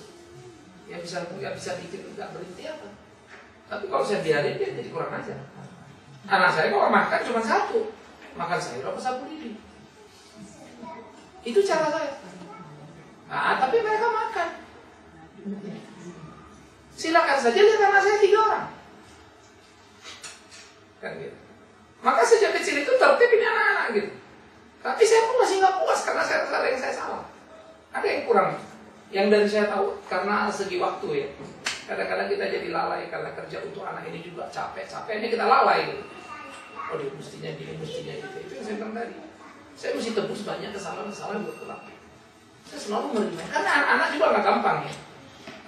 Ya nggak bisa dikit, nggak berhenti apa. Tapi kalau saya biarin, dia jadi kurang ajar. Anak saya kalau makan cuma satu. Makan sayur apa sapu lidi. Itu cara saya. Nah, tapi mereka makan. Silakan saja lihat anak saya 3 orang. Kan gitu. Maka sejak kecil itu tertib ini anak-anak gitu. Tapi saya pun masih nggak puas karena saya rasa ada yang saya salah. Ada yang kurang. Yang dari saya tahu karena segi waktu ya. Kadang-kadang kita jadi lalai karena kerja untuk anak ini juga capek-capeknya kita lalai gitu. Oh dia mestinya gini, mestinya gitu. Itu yang saya bilang tadi. Saya mesti tebus banyak kesalahan-kesalahan buat pulang. Saya selalu menerima. Karena anak-anak juga nggak gampang ya.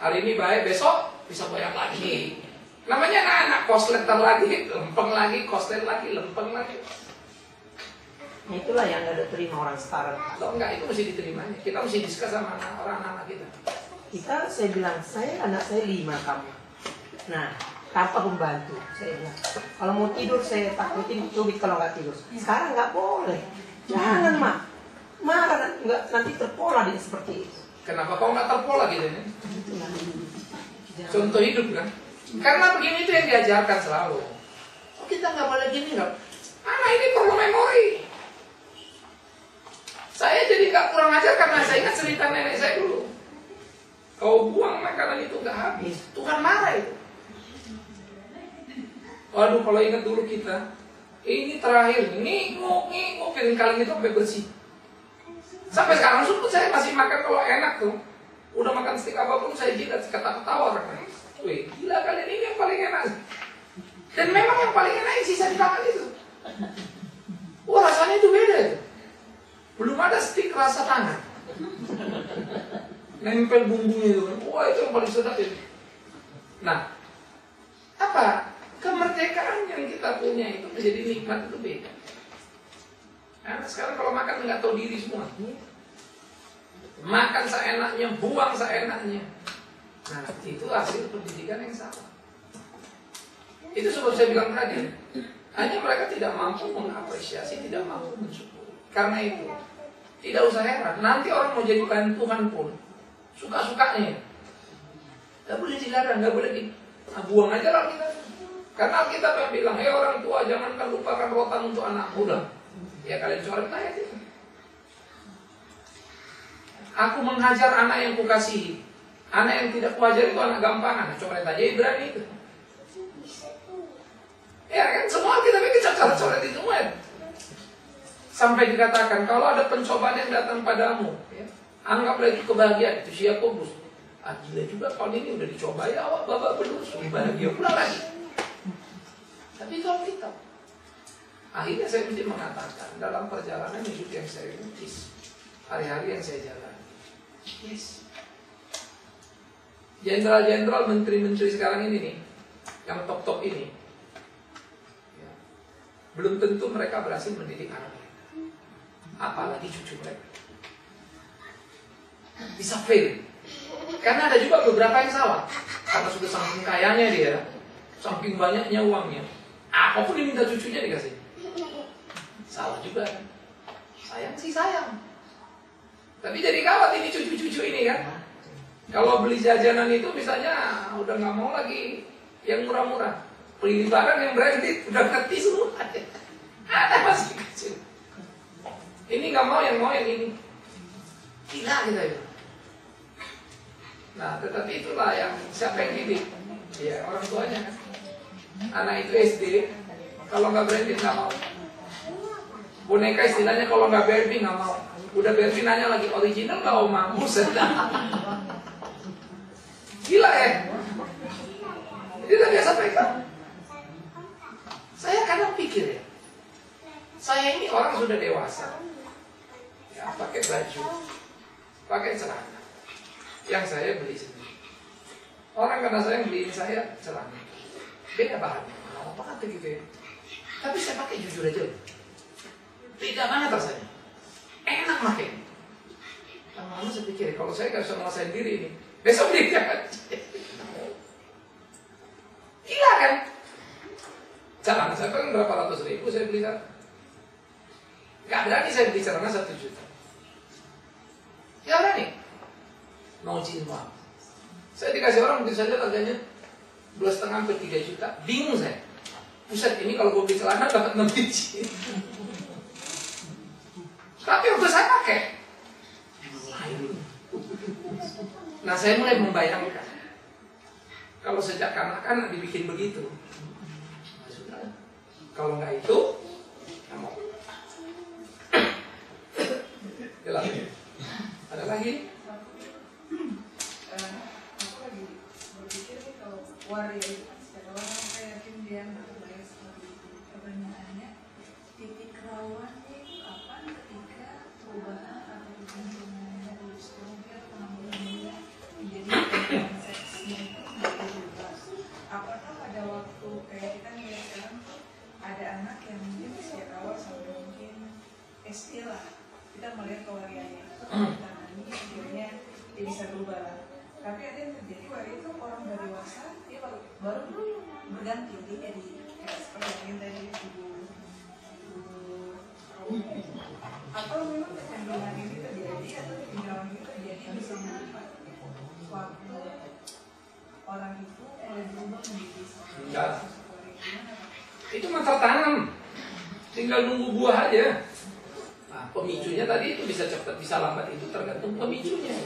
Hari ini baik, besok bisa goyang lagi. Namanya anak-anak kosleter lagi, lempeng lagi, koslet lagi, lempeng lagi. Itulah yang nggak diterima orang sekarang. Kalau enggak itu mesti diterima. Kita mesti diskus sama orang-anak kita. Saya bilang, anak saya 5 kamu. Nah, tanpa pembantu, saya bilang. Kalau mau tidur saya takutin cubit kalau nggak tidur. Sekarang nggak boleh. Jangan marah nanti terpola dia seperti itu. Kenapa kau nggak terpola gitu ya? Contoh hidup kan? Karena begini itu yang diajarkan selalu. Oh kita nggak boleh gini nggak? Anak ini perlu memori. Saya jadi nggak kurang ajar karena saya ingat cerita nenek saya dulu. Kau buang makanan itu nggak habis, Tuhan marah itu. Waduh kalau ingat dulu kita, ini terakhir ngikuk piring kaleng itu sampai bersih. Sampai sekarang saya masih makan kalau enak tuh. Udah makan stik apapun saya jidat ketawa orang. Wih gila kalian ini yang paling enak. Dan memang yang paling enak yang sisa di tangan itu. Wah rasanya itu beda itu. Belum ada stik rasa tangan. Nempel bumbunya itu. Wah itu yang paling sedap itu. Nah, apa? Kemerdekaan yang kita punya itu menjadi nikmat itu beda. Nah, sekarang kalau makan nggak tahu diri semua. Makan seenaknya, buang seenaknya. Nah, itu hasil pendidikan yang salah. Itu seperti saya bilang tadi. Hanya mereka tidak mampu mengapresiasi, tidak mampu mensyukuri. Karena itu, tidak usah heran. Nanti orang mau jadi Tuhan pun suka-sukanya. Gak boleh dilarang, gak boleh buang aja lah kita. Karena kita yang bilang, orang tua jangan lupakan rotan untuk anak muda. Ya kalian coret aja itu. Aku menghajar anak yang kukasihi. Anak yang tidak kuajar itu anak gampangan. Coret aja Ibrani itu. Ya kan semua kita bikin coret itu semua. Sampai dikatakan kalau ada pencobaan yang datang padamu, ya, anggaplah itu kebahagiaan. Itu si Yakobus. Gila juga kalau ini udah dicoba ya awak bapak berdosa bahagia pula lagi. Tapi kalau kita, akhirnya saya mesti mengatakan dalam perjalanan hidup yang saya rintis, hari-hari yang saya jalani, yes, jenderal-jenderal, menteri-menteri sekarang ini nih, yang top-top ini, ya, belum tentu mereka berhasil mendidik anak mereka, apalagi cucu mereka. bisa fail. Karena ada juga beberapa yang salah. Karena sudah saking kayanya dia, saking banyaknya uangnya, apapun diminta cucunya dikasih. Salah juga kan? Sayang sih sayang. Tapi jadi kawat ini cucu-cucu ini kan. Kalau beli jajanan itu misalnya udah nggak mau lagi yang murah-murah. Beli barang yang branded, udah ngerti semua. Ada masih kecil. Ini nggak mau yang ini. Gila kita itu. Nah, tetapi itulah yang siapa yang didik? Ya orang tuanya kan. Anak itu SD, kalau nggak branded nggak mau. Boneka istilahnya kalau nggak Barbie nggak mau. Udah Barbie nanya lagi original nggak Oma? Buset dah. Gila ya. Itu udah biasa pegang. Saya kadang pikir ya, saya ini orang sudah dewasa, ya pakai baju, pakai celana, yang saya beli sendiri. Orang karena saya beliin saya celana, beda bahannya, apa kata gitu ya. Tapi saya pakai jujur aja, tidak banget rasanya, enak pakai. Lama-lama saya pikir kalau saya nggak bisa ngerasain diri ini, besok beli kan? Gila kan? Celana saya kan berapa ratus ribu saya beli kan? Gak berani saya beli celana 1 juta. Ya berani. Mau cinta. Saya dikasih orang mungkin saja harganya 2,5 sampai 3 juta. Bingung saya. Buset ini kalau gue beli celana dapat 6 biji. Tapi waktu saya pakai. Nah saya mulai membayangkan. Kalau sejak kanak-kanak dibikin begitu. Kalau nggak itu, nggak mau. Jelas. Ada lagi? Aku lagi berpikir nih kalau waria itu kan setiap orang saya yakin dia nggak terbayang seperti itu. Pertanyaannya, titik rawannya itu kapan ketika perubahan atau kecenderungan dari stronger pengambilannya menjadi kecenderungan seksnya itu menjadi berubah? Apakah pada waktu kayak kita lihat sekarang ada anak yang mungkin sejak awal sampai mungkin SD lah kita melihat kewariannya itu tangannya akhirnya dia bisa berubah lah. Tapi ada yang terjadi waria itu orang udah dewasa dia baru berganti dia jadi seperti yang tadi ibu atau memang kecenderungan ini terjadi atau kecenderungan ini terjadi bersama waktu orang itu mulai berubah menjadi sosok waria. Itu mata tanam, tinggal nunggu buah aja. Nah, pemicunya tadi itu bisa cepat, bisa lambat, itu tergantung pemicunya.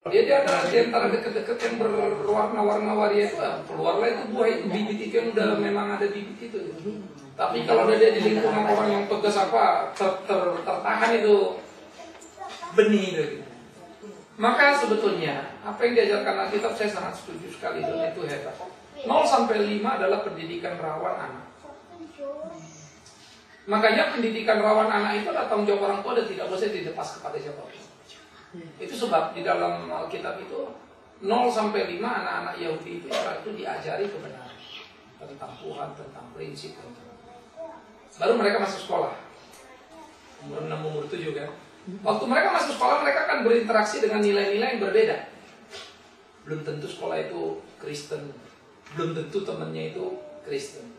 Dia ada di antara deket-deket yang berwarna-warna waria itu, keluarlah itu buah itu, bibit itu yang udah memang ada bibit itu. Tapi kalau dia di lingkungan orang yang tegas apa, tertahan itu benih itu. Maka sebetulnya apa yang diajarkan Alkitab saya sangat setuju sekali, dan itu hebat. 0 sampai 5 adalah pendidikan rawan anak. Makanya pendidikan rawan anak itu adalah tanggung jawab orang tua dan tidak boleh dilepas kepada siapapun. Itu sebab di dalam Alkitab itu 0 sampai 5 anak-anak Yahudi itu diajari kebenaran tentang Tuhan, tentang prinsip, baru mereka masuk sekolah. Umur 6, umur 7 kan. Waktu mereka masuk sekolah mereka akan berinteraksi dengan nilai-nilai yang berbeda. Belum tentu sekolah itu Kristen. Belum tentu temannya itu Kristen.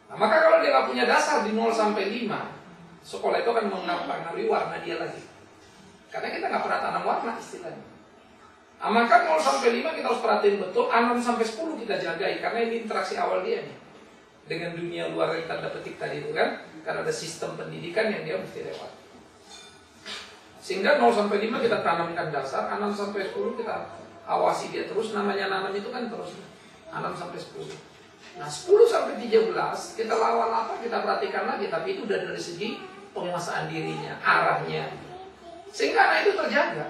Nah, maka kalau dia nggak punya dasar di 0 sampai 5, sekolah itu akan mengaruhi warna dia lagi. Karena kita nggak pernah tanam warna istilahnya. Nah, maka 0 sampai 5 kita harus perhatiin betul, 6 sampai 10 kita jagai karena ini interaksi awal dia nih dengan dunia luar yang tanda petik tadi itu kan, karena ada sistem pendidikan yang dia mesti lewat. Sehingga 0 sampai 5 kita tanamkan dasar, 6 sampai 10 kita awasi dia terus, namanya nanam itu kan terus 6 sampai 10. Nah 10 sampai 13 kita lawan apa, kita perhatikan lagi, tapi itu udah dari segi penguasaan dirinya, arahnya, sehingga anak itu terjaga.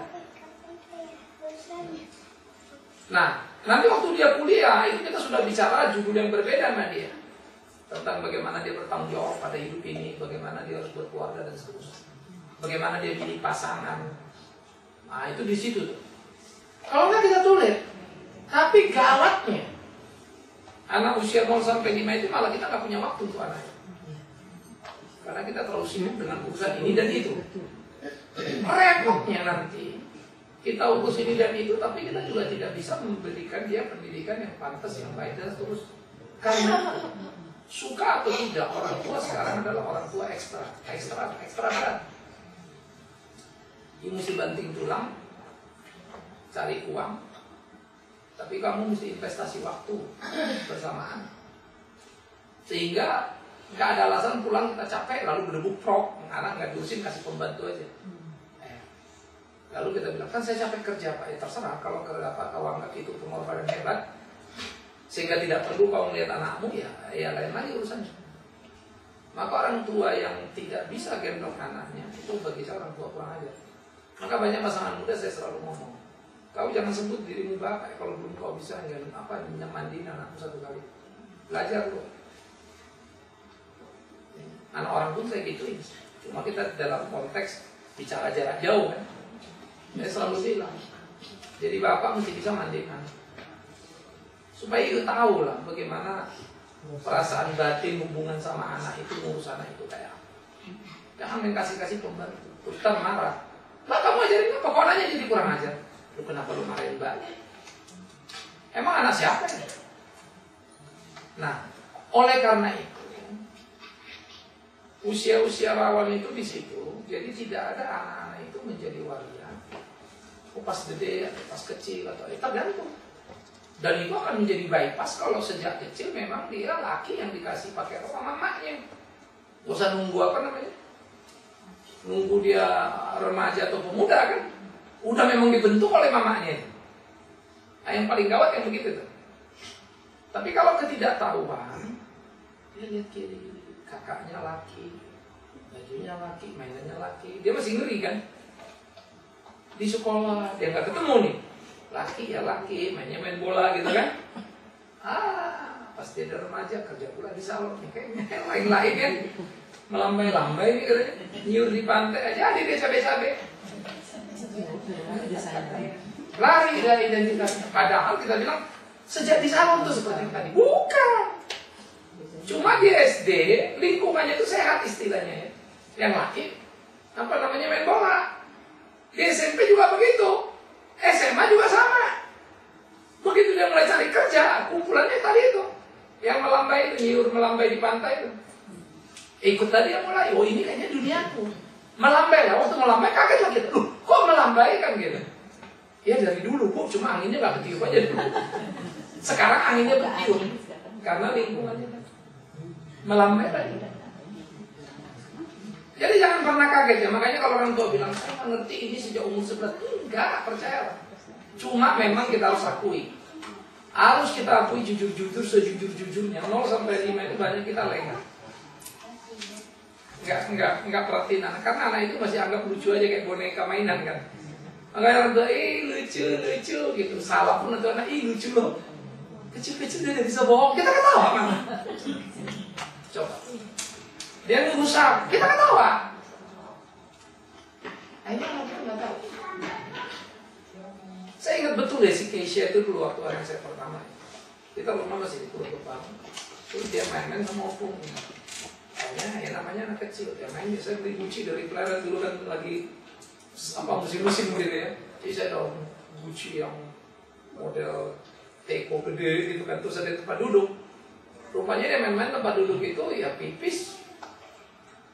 Nah nanti waktu dia kuliah itu kita sudah bicara judul yang berbeda sama dia, tentang bagaimana dia bertanggung jawab pada hidup ini, bagaimana dia harus berkeluarga dan seterusnya, bagaimana dia pilih pasangan. Nah itu di situ tuh. Kalau nggak kita tulis, tapi gawatnya anak usia 0 sampai 5 itu malah kita nggak punya waktu untuk anak. Karena kita terlalu sibuk dengan urusan ini dan itu. Repotnya nanti kita urus ini dan itu, tapi kita juga tidak bisa memberikan dia pendidikan yang pantas, yang baik dan seterusnya. Karena suka atau tidak, orang tua sekarang adalah orang tua ekstra berat. You mesti banting tulang, cari uang, tapi kamu mesti investasi waktu bersamaan. Sehingga nggak ada alasan pulang kita capek lalu berdebuk prok, anak nggak diurusin, kasih pembantu aja. Lalu kita bilang, kan saya capek kerja Pak, ya terserah, kalau kau anggap itu pengorbanan hebat sehingga tidak perlu kau melihat anakmu, ya lain lagi urusannya. Maka orang tua yang tidak bisa gendong anaknya, itu bagi saya orang tua kurang ajar. Maka banyak pasangan muda saya selalu ngomong, kau jangan sebut dirimu bapak kalau belum kau bisa mandiin anakmu 1 kali. Belajar loh. Anak orang pun saya gituin, cuma kita dalam konteks bicara jarak jauh kan. Saya selalu bilang, jadi bapak mesti bisa mandiin anak, supaya itu tahu lah bagaimana perasaan batin hubungan sama anak itu, ngurus anak itu kayak apa. Jangan main kasih pembantu, terus marah. Mbak kamu ajarin apa? Kok anaknya jadi kurang ajar? Lu kenapa lu marahin mbaknya? Emang anak siapa ya? Nah, oleh karena itu usia-usia rawan itu di situ, jadi tidak ada anak-anak itu menjadi waria. Pas gede atau pas kecil atau tergantung. Dan itu akan menjadi bypass kalau sejak kecil memang dia laki yang dikasih pakai rok sama mamanya. Gak usah nunggu nunggu dia remaja atau pemuda kan. Udah memang dibentuk oleh mamanya. Nah, yang paling gawat yang begitu tuh. Tapi kalau ketidaktahuan, dia lihat kiri, kakaknya laki, bajunya laki, mainannya laki, dia masih ngeri kan. Di sekolah dia nggak ketemu nih, laki ya laki, mainnya main bola gitu kan. Pas dia ada remaja kerja pula di salon nih, kayaknya yang lain-lain kan melambai-lambai nih katanya, nyur di pantai aja, dia cabe-cabe, lari dari identitas. Padahal kita bilang sejak di salon tuh seperti tadi, bukan. Cuma di SD lingkungannya itu sehat istilahnya ya. Yang laki main bola. Di SMP juga begitu, SMA juga sama. Begitu dia mulai cari kerja, kumpulannya tadi itu, yang melambai itu, nyiur melambai di pantai itu. Ikut tadi yang mulai, oh ini kayaknya duniaku. Melambai lah, waktu melambai kaget lah kita, kok melambai kan gitu. Ya dari dulu Bu, cuma anginnya gak ketiup aja dulu. Sekarang anginnya ketiup, karena lingkungannya melambai lagi. Jadi jangan pernah kaget ya, makanya kalau orang tua bilang, saya nggak ngerti ini sejak umur 11, enggak, percayalah. Cuma memang kita harus akui. Harus kita akui jujur-jujur, sejujur-jujurnya. 0 sampai 5 itu banyak kita lengah. Enggak perhatiin anak, karena anak itu masih anggap lucu aja kayak boneka mainan kan. Makanya orang tua, lucu gitu. Salah pun itu anak, lucu loh. Kecil-kecil dia bisa bohong, kita ketawa mana? Coba. Dia ngerusak, kita ketawa. Akhirnya mereka nggak tahu. Saya ingat betul deh si Keisha itu dulu waktu anak saya pertama. Kita rumah masih di Pulau Gebang. Terus dia main-main sama opung. Kayaknya namanya anak kecil. Dia main biasanya beli Gucci dari Pleret dulu kan lagi musim-musim gitu ya. Jadi saya ada Gucci yang model teko gede gitu kan. Terus ada tempat duduk. Rupanya dia main-main tempat duduk itu ya pipis.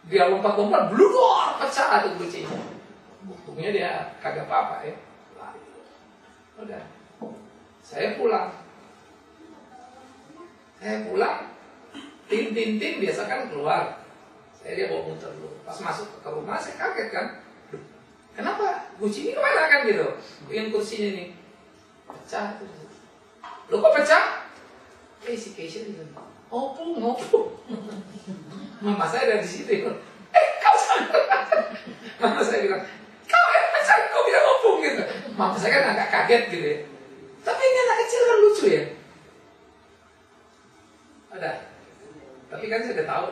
Dia lompat-lompat, bludor, pecah tuh Gucci-nya. Untungnya dia kagak apa-apa ya. Udah. Saya pulang. Tin biasa kan keluar. Dia bawa muter dulu. Pas masuk ke rumah saya kaget kan. Kenapa? Gucci ini kemana kan gitu? Yang kursinya nih pecah. Loh kok pecah? Si Keisha di sana. Opung. Mama saya ada di situ. Kau salah. Mama saya bilang, kau pecah, kau bilang opung gitu. Mama saya kan agak kaget gitu ya. Tapi ini anak kecil kan lucu ya. Ada. Tapi kan saya udah tahu.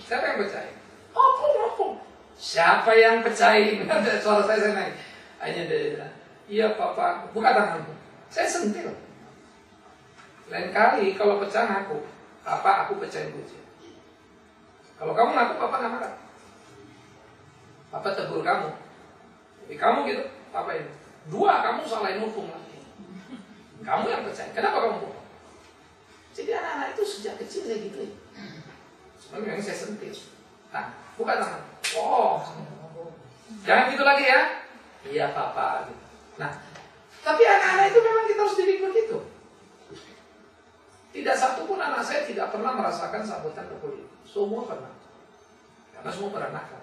Siapa yang pecahin? Opung. Siapa yang pecahin? Suara saya naik. Hanya dia bilang, iya papa, buka tanganmu. Saya sentil. Lain kali kalau pecah ngaku, papa aku pecahin Gucci. Kalau kamu ngaku, papa nggak marah. Papa tegur kamu. Tapi kamu gitu, papa ini. Dua, kamu salahin hukum lagi. Kamu yang percaya. Kenapa kamu bohong? Jadi anak-anak itu sejak kecil saya gitu. Sebenarnya memang saya sentil. Nah, bukan tangan. Oh, jangan gitu lagi ya. Iya papa. Gitu. Nah, tapi anak-anak itu memang kita harus didik begitu. Tidak satu pun anak saya tidak pernah merasakan sambutan pukul. Semua pernah. Karena semua pernah nakal.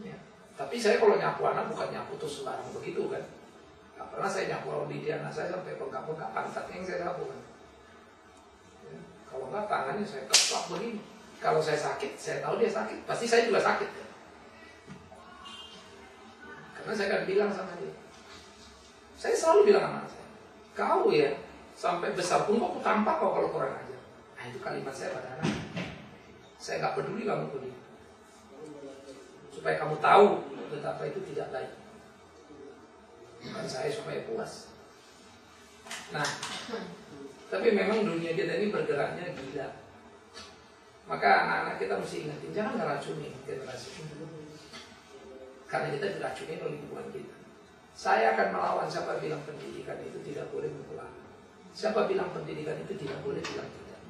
Ya. Tapi saya kalau nyapu anak bukan nyapu terus sembarang begitu kan. Gak pernah saya nyapu di anak saya sampai bengkak-bengkak pantatnya yang saya sapu kan. Ya. Kalau enggak tangannya saya keplak begini. Kalau saya sakit, saya tahu dia sakit. Pasti saya juga sakit. Ya. Karena saya akan bilang sama dia. Saya selalu bilang sama anak saya, kau ya sampai besar pun kau tampak kau kalau kurang ajar. Nah itu kalimat saya pada anak. Saya nggak peduli kamu kuliah. Supaya kamu tahu betapa itu tidak baik. Bukan saya supaya puas. Nah, tapi memang dunia kita ini bergeraknya gila. Maka anak-anak kita mesti ingatin, jangan ngeracuni generasi. Karena kita diracuni oleh lingkungan kita. Saya akan melawan siapa bilang pendidikan itu tidak boleh berpulang. Siapa bilang pendidikan itu tidak boleh bilang tidak.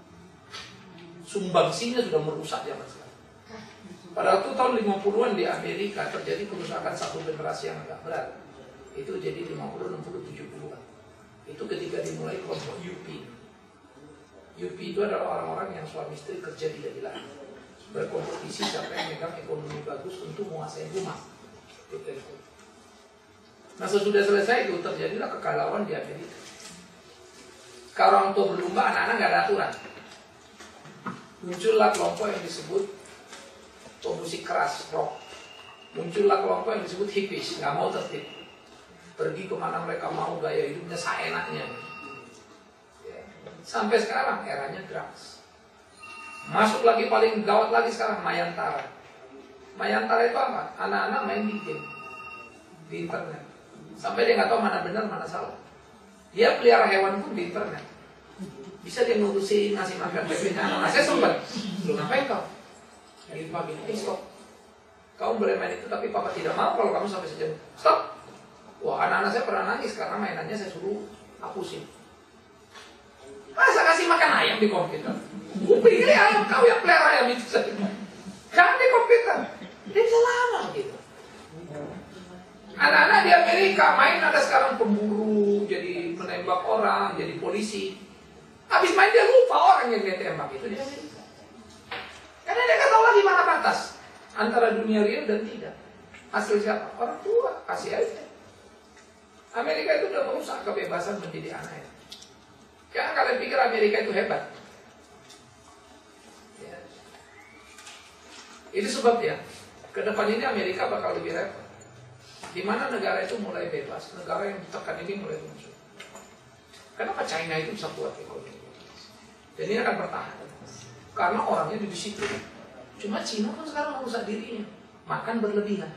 Sumbangsinya sudah merusak zaman sekarang. Pada waktu tahun 50-an di Amerika terjadi kerusakan satu generasi yang agak berat. Itu jadi 50, 60, 70-an. Itu ketika dimulai kelompok UP. UP itu adalah orang-orang yang suami istri kerja tidak jelas. Berkompetisi siapa yang megang ekonomi bagus untuk menguasai rumah. Nah sesudah selesai itu terjadilah kegalauan di Amerika. Kalau orang tua berlomba, anak-anak nggak ada aturan. Muncullah kelompok yang disebut musik keras, rock. Muncullah kelompok yang disebut hippies, nggak mau tertib. Pergi kemana mereka mau, gaya hidupnya seenaknya. Sampai sekarang eranya drugs. Masuk lagi paling gawat lagi sekarang Mayantara. Mayantara itu apa? Anak-anak main di game di internet. Sampai dia nggak tahu mana benar mana salah. Dia pelihara hewan pun di internet. Bisa dia ngurusin ngasih makan bebeknya. Anak saya sempat. Lu ngapain kau? Lagi pagi, stop. Kamu boleh main itu tapi papa tidak mau kalau kamu sampai sejam. Stop. Wah anak-anak saya pernah nangis karena mainannya saya suruh hapusin. Masa kasih makan ayam di komputer? Gue pikir ayam kau yang pelihara ayam itu saja. Jangan di komputer. Dia bisa lama gitu. Anak-anak di Amerika main ada sekarang pemburu, jadi menembak orang, jadi polisi. Habis main dia lupa orang yang dia tembak itu di Amerika. Karena dia nggak tahu lagi mana batas antara dunia real dan tidak. Hasil siapa? Orang tua, kasih aja. Amerika itu udah merusak kebebasan mendidik anaknya. Jangan kalian pikir Amerika itu hebat. Ya. Itu sebabnya ke depan ini Amerika bakal lebih repot. Di mana negara itu mulai bebas, negara yang ditekan ini mulai muncul. Kenapa China itu bisa kuat ekonomi? Dan ini akan bertahan. Karena orangnya di situ. Cuma Cina kan sekarang merusak dirinya, makan berlebihan.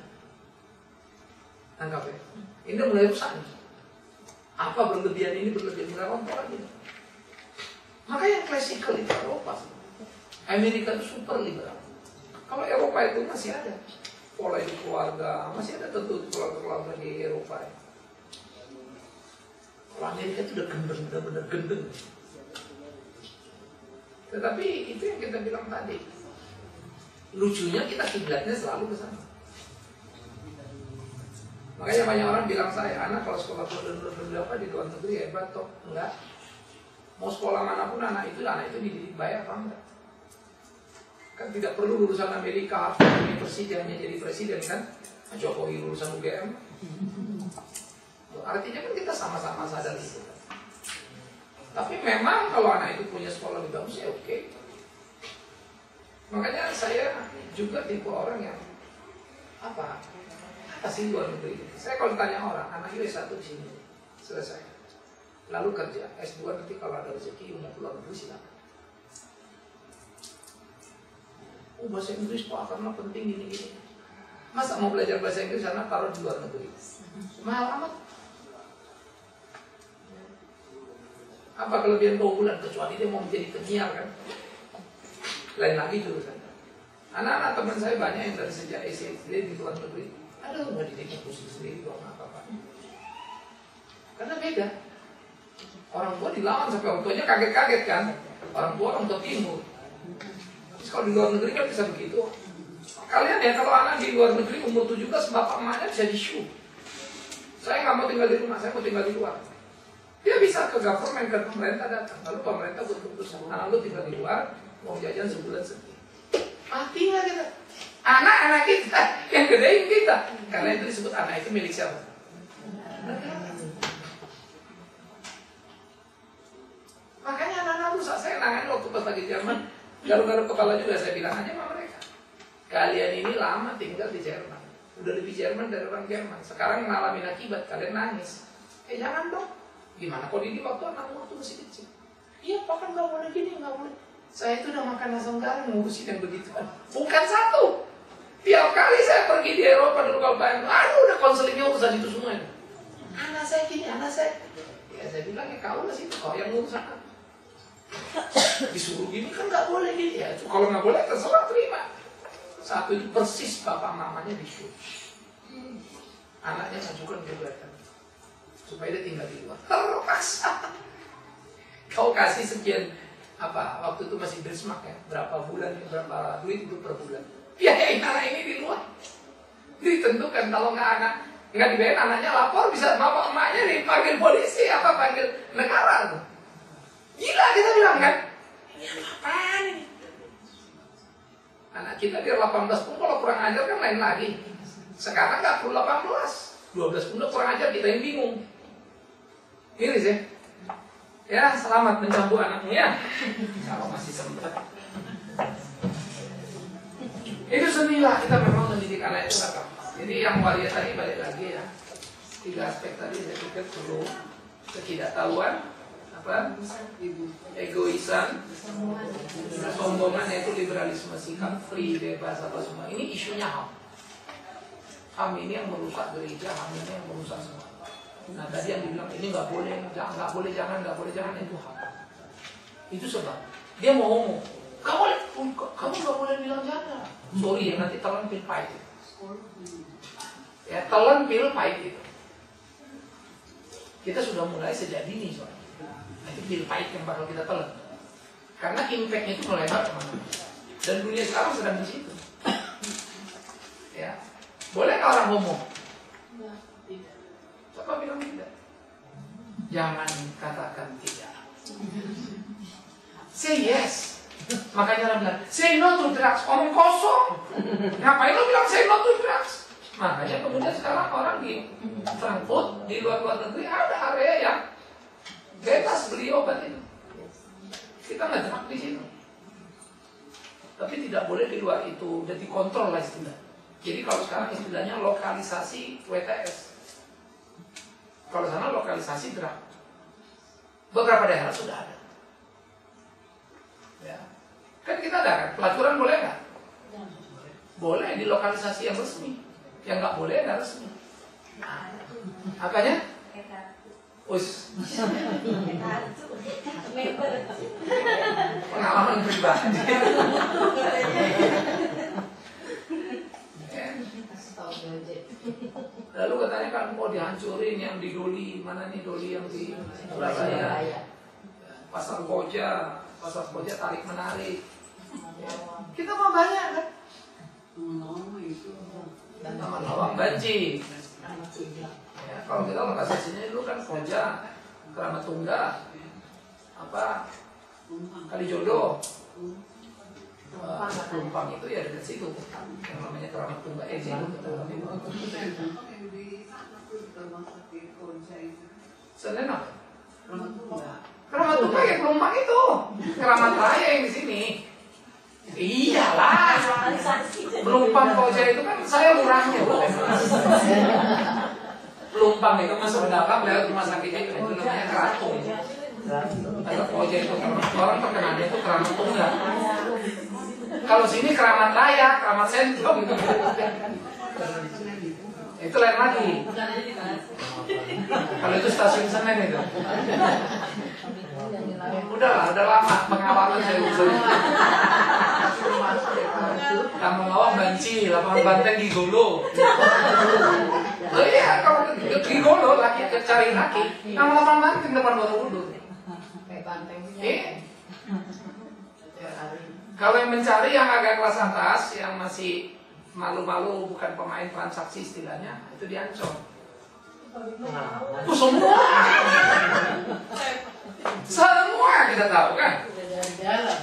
Anggap ya, ini mulai rusak nih. Apa berlebihan ini berlebihan berapa lagi? Maka yang klasikal itu Eropa. Amerika itu super liberal. Kalau Eropa itu masih ada pola hidup keluarga, masih ada tentu keluarga-keluarga di Eropa. Kalau Amerika itu udah gendeng, benar-benar gendeng. Tetapi itu yang kita bilang tadi. Lucunya kita kiblatnya selalu ke sana. Makanya banyak orang bilang saya, anak kalau sekolah berapa di luar negeri hebat toh. Enggak. Mau sekolah manapun anak itu dididik bayar apa enggak? Kan tidak perlu lulusan Amerika harus universitas hanya jadi presiden kan? Jokowi lulusan UGM. Artinya kan kita sama-sama sadar itu kan. Tapi memang kalau anak itu punya sekolah lebih bagus ya oke. Makanya saya juga tipe orang yang apa sih luar negeri. Saya kalau tanya orang, anak S1 di sini selesai, lalu kerja S2 nanti kalau ada rezeki mau keluar negeri silakan. Bahasa Inggris Pak karena penting gini-gini. Masa mau belajar bahasa Inggris sana taruh di luar negeri? Mahal amat. Apa kelebihan keunggulan kecuali dia mau menjadi penyiar kan? Lain lagi jurusan. Anak-anak teman saya banyak yang dari sejak SD di luar negeri. Ada nggak didiknya pusing sendiri kalau nggak apa-apa. Karena beda. Orang tua dilawan sampai orang tuanya kaget-kaget kan. Orang tua timur. Terus kalau di luar negeri kan bisa begitu. Kalian ya kalau anak di luar negeri umur 17 bapak emaknya bisa di-shoot. Saya nggak mau tinggal di rumah, saya mau tinggal di luar. Dia bisa ke government, ke pemerintah datang. Lalu pemerintah buat keputusan, anak lu tinggal di luar, mau jajan sebulan sekian. Mati nggak kita? Anak-anak kita yang gedein kita. Karena itu disebut anak itu milik siapa? Makanya anak-anak rusak. Saya nangani waktu pas lagi Jerman, garuk-garuk kepala juga saya bilang aja sama mereka. Kalian ini lama tinggal di Jerman, udah lebih Jerman dari orang Jerman. Sekarang ngalamin akibat, kalian nangis. Jangan dong. Gimana kok Didi waktu anakmu waktu masih kecil? Iya, Pak kan nggak boleh gini, nggak boleh. Saya itu udah makan asam garam ngurusin yang begitu kan. Bukan satu. Tiap kali saya pergi di Eropa dulu kalau bayang, aduh udah konselingnya urusan itu semua ini. Anak saya gini, anak saya. Ya saya bilang ya kau lah situ, kau yang ngurus anak. Disuruh gini kan nggak boleh gini ya. Kalau nggak boleh terserah terima. Satu itu persis bapak mamanya disuruh. Anaknya ngajukan gugatan supaya dia tinggal di luar. Terpaksa. Kau kasih sekian apa waktu itu masih Bismarck ya, berapa bulan, berapa duit itu per bulan. Ya anak ini di luar. Ditentukan kalau nggak dibayar anaknya lapor bisa bapak emaknya dipanggil polisi apa panggil negara tuh. Gila kita bilang kan? Ini apaan ini? Anak kita biar 18 pun kalau kurang ajar kan lain lagi. Sekarang nggak perlu 18, 12 pun kurang ajar kita yang bingung. Ini sih. Ya selamat mencambuk anakmu ya. Kalau masih sempat. Itu senilah kita memang mendidik anak itu nggak gampang. Jadi yang waria tadi balik lagi ya. 3 aspek tadi saya pikir perlu ketidaktahuan. Egoisan, kesombongan yaitu liberalisme sikap free bebas apa semua. Ini isunya HAM. HAM ini yang merusak gereja, HAM ini yang merusak semua. Nah tadi yang dibilang ini nggak boleh jangan itu HAM. Itu sebab dia mau ngomong, kamu nggak boleh bilang jangan. Sorry ya nanti telan pil pahit. Ya telan pil pahit itu. Kita sudah mulai sejak dini soalnya. Itu pil pahit yang bakal kita telan. Karena impact-nya itu melebar kemana-mana. Dan dunia sekarang sedang di situ. Ya, boleh nggak orang ngomong? Coba bilang tidak. Jangan katakan tidak. Say yes. Makanya orang bilang say no to drugs. Omong kosong. Ngapain lo bilang say no to drugs? Makanya kemudian sekarang orang di Frankfurt di luar negeri ada area yang bebas beli obat itu. Kita nggak jenak di situ. Tapi tidak boleh di luar itu, udah dikontrol lah istilah. Jadi kalau sekarang istilahnya lokalisasi WTS. Kalau sana lokalisasi drug. Beberapa daerah sudah ada. Ya. Kan kita ada kan, pelacuran boleh nggak? Boleh di lokalisasi yang resmi. Yang nggak boleh nggak resmi. Apanya? Us. Pengalaman pribadi. Lalu katanya kan mau dihancurin yang di Doli, mana nih Doli yang di Surabaya, Pasar Koja tarik menarik. Kita mau banyak kan? Taman Lawang Banci. Ya, kalau kita lokasinya dulu kan Koja, Keramat Tunggal, Kalijodo, Pelumpang itu ya dekat situ, yang namanya Keramat Tunggal. Senen apa? Keramat Tunggal ya Pelumpang itu, Keramat Raya yang di sini. Iyalah, Pelumpang Koja itu kan saya murahnya. Pelumpang itu masuk ke dalam lewat rumah sakitnya itu namanya Keratung. Kalau Koja itu orang terkenalnya itu Keramat Tunggal. Kalau sini Keramat Raya, Keramat Sentrum. Itu lain lagi. Kalau itu stasiun Senen itu. Udah lama pengawalan saya usul. Taman Lawang Banci, lapangan banteng Gigolo. Oh iya, kalau Gigolo laki cari laki, nama lapangan banteng depan Borobudur. Kayak banteng. Kalau yang mencari yang agak kelas atas, yang masih malu-malu bukan pemain transaksi istilahnya, itu di Ancol. Semua. Semua kita tahu kan. Jalan.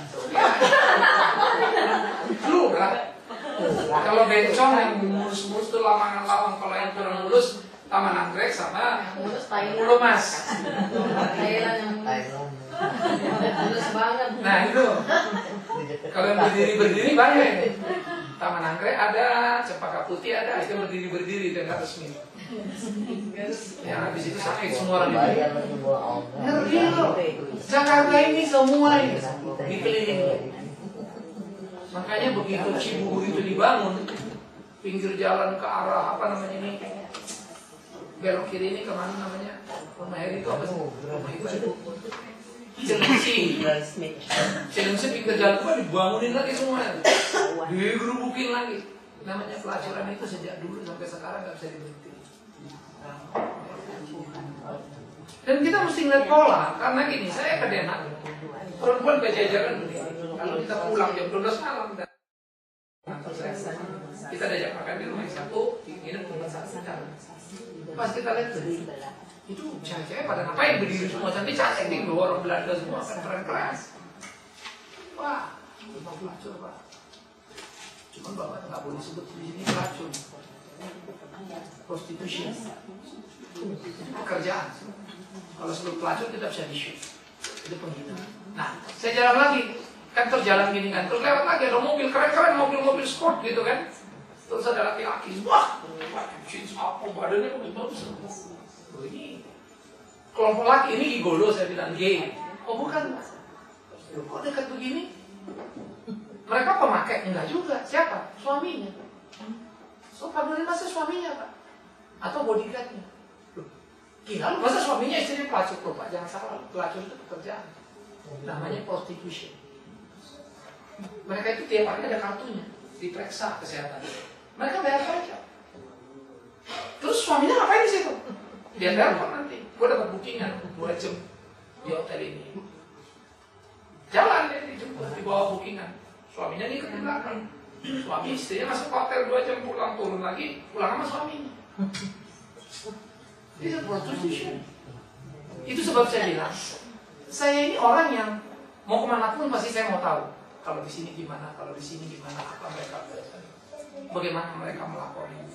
Lu lah. Kalau bencong yang mulus-mulus tuh Lamangan Lawang, kalau yang kurang mulus Taman Anggrek sama Mulus Thailand. Pulau Mas. Thailand yang mulus banget. Nah itu. Kalau yang berdiri-berdiri banyak. Taman Anggrek ada, Cempaka Putih ada, itu berdiri-berdiri dan nggak resmi. Yang habis itu sakit semua orang itu. Ngeri loh. Jakarta ini semua ini dikelilingi. Makanya begitu Cibubur itu dibangun, pinggir jalan ke arah apa namanya ini, belok kiri ini kemana namanya? Rumah Heri itu apa sih? Rumah itu. Cilengsi pinggir jalan itu dibangunin lagi semuanya, digerubukin lagi. Namanya pelacuran itu sejak dulu sampai sekarang nggak bisa diberhenti. Dan kita mesti ngeliat pola, karena gini, saya ke Den Haag, perempuan berjajaran begini. Kalau kita pulang jam 12 malam, kita diajak makan di rumah yang satu, nginep di rumah satu. Pas kita lihat itu cewek-cewek pada ngapain berdiri semua cantik-cantik nih, orang Belanda semua keren-keren. Wah, mau pelacur Pak. Cuman Bapak nggak boleh sebut di sini pelacur, prostitution, pekerjaan. Kalau sebelum pelacur kita bisa di-shoot, itu penghinaan. Nah, saya jalan lagi, kan terjalan gini kan, terus lewat lagi ada mobil keren-keren, mobil-mobil sport gitu kan. Terus ada laki-laki, wah, jeans apa, badannya bagus. Oh ini kelompok laki ini gigolo, saya bilang gay. Oh bukan, kok dekat begini? Mereka pemakai? Enggak juga. Siapa? Suaminya. So, padahal masa suaminya Pak? Atau bodyguardnya? Gila, masa suaminya istrinya pelacur? Loh Pak, jangan salah, pelacur itu pekerjaan. Namanya prostitution. Mereka itu tiap hari ada kartunya, diperiksa kesehatan. Mereka bayar pajak. Terus suaminya ngapain di situ? Dia telepon nanti, gue dapat bookingan 2 jam di hotel ini. Jalan dia dijemput, dibawa bookingan. Suaminya ngikut di belakang. Suami istrinya masuk hotel 2 jam, pulang turun lagi, pulang sama suaminya. Itu prostitution. Itu sebab saya bilang, saya ini orang yang mau kemanapun pasti saya mau tahu. Kalau di sini gimana, kalau di sini gimana, apa mereka belajar, bagaimana mereka melakukan.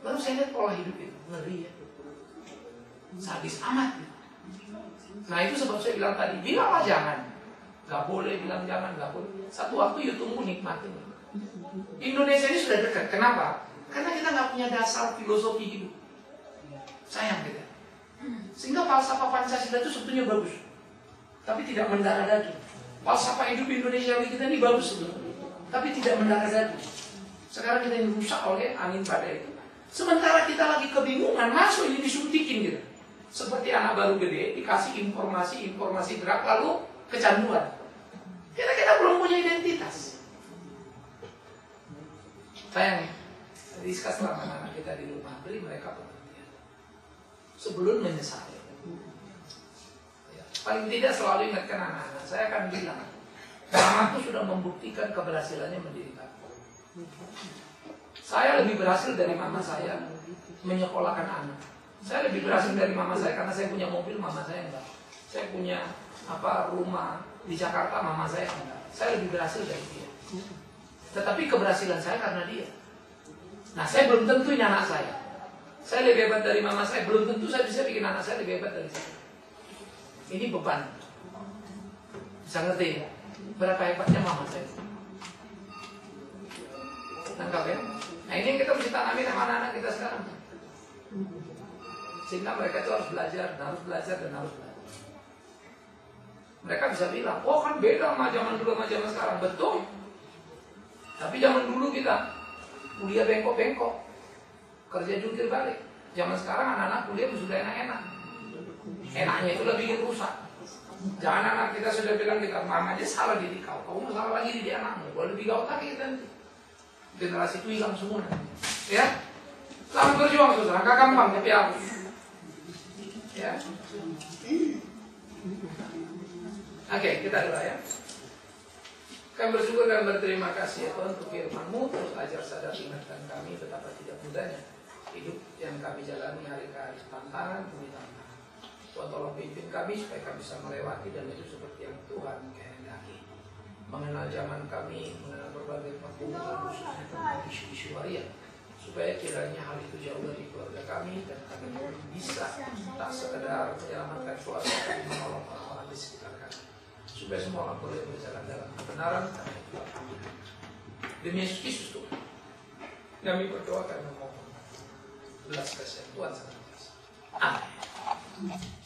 Lalu saya lihat pola hidup itu ngeri ya, sadis amat. Nah itu sebab saya bilang tadi, bilanglah jangan, nggak boleh bilang jangan, nggak boleh. Satu waktu you tunggu nikmatin. Indonesia ini sudah dekat. Kenapa? Karena kita nggak punya dasar filosofi hidup. Sayang kita. Sehingga falsafah Pancasila itu sebetulnya bagus, tapi tidak mendarah daging. Falsafah hidup Indonesia kita ini bagus sebetulnya, tapi tidak mendarah daging. Sekarang kita yang rusak oleh angin badai itu. Sementara kita lagi kebingungan, masuk ini disuntikin gitu. Seperti anak baru gede, dikasih informasi gerak, lalu kecanduan. Kita belum punya identitas. Sayang ya, diskus selama anak kita di rumah, beri mereka pengertian sebelum menyesal. Ya, paling tidak selalu ingatkan anak-anak. Saya akan bilang, mamaku sudah membuktikan keberhasilannya menjadi bapak. Saya lebih berhasil dari mama saya menyekolahkan anak. Saya lebih berhasil dari mama saya karena saya punya mobil, mama saya enggak. Saya punya rumah di Jakarta, mama saya enggak. Saya lebih berhasil dari dia. Tetapi keberhasilan saya karena dia. Nah, saya belum tentu ini anak saya. Saya lebih hebat dari mama saya, belum tentu saya bisa bikin anak saya lebih hebat dari saya. Ini beban. Bisa ngerti ya? Berapa hebatnya mama saya? Tangkap ya? Nah ini yang kita mesti tanami sama anak-anak kita sekarang. Sehingga mereka itu harus belajar, dan harus belajar, dan harus belajar. Mereka bisa bilang, oh kan beda sama zaman dulu sama zaman sekarang. Betul. Tapi zaman dulu kita kuliah bengkok-bengkok, kerja jungkir balik. Zaman sekarang anak-anak kuliah sudah enak-enak. Enaknya itu lebih bikin rusak. Jangan anak kita sudah bilang kita, mama aja salah didik kau, kamu salah lagi didik anakmu. Kalau lebih gawat lagi kita nanti. generasi itu hilang semua. Ya, selamat berjuang saudara, gak gampang tapi aku. Ya. Oke, kita doa ya. Kami bersyukur dan berterima kasih ya Tuhan untuk firman-Mu. Terus ajar sadar ingatkan kami betapa tidak mudahnya hidup yang kami jalani hari ke hari, tantangan demi tantangan. Tuhan tolong pimpin kami supaya kami bisa melewati dan itu seperti yang Tuhan kehendaki. Mengenal zaman kami, mengenal berbagai perkumpulan khususnya tentang isu-isu waria, supaya kiranya hal itu jauh dari keluarga kami dan kami bisa tak sekedar menyelamatkan keluarga, tapi menolong orang-orang di sekitar kami, supaya semua orang boleh berjalan dalam kebenaran dan Tuhan. Demi Yesus Kristus Tuhan, kami berdoa dan memohon belas kasihan Tuhan senantiasa. Amin.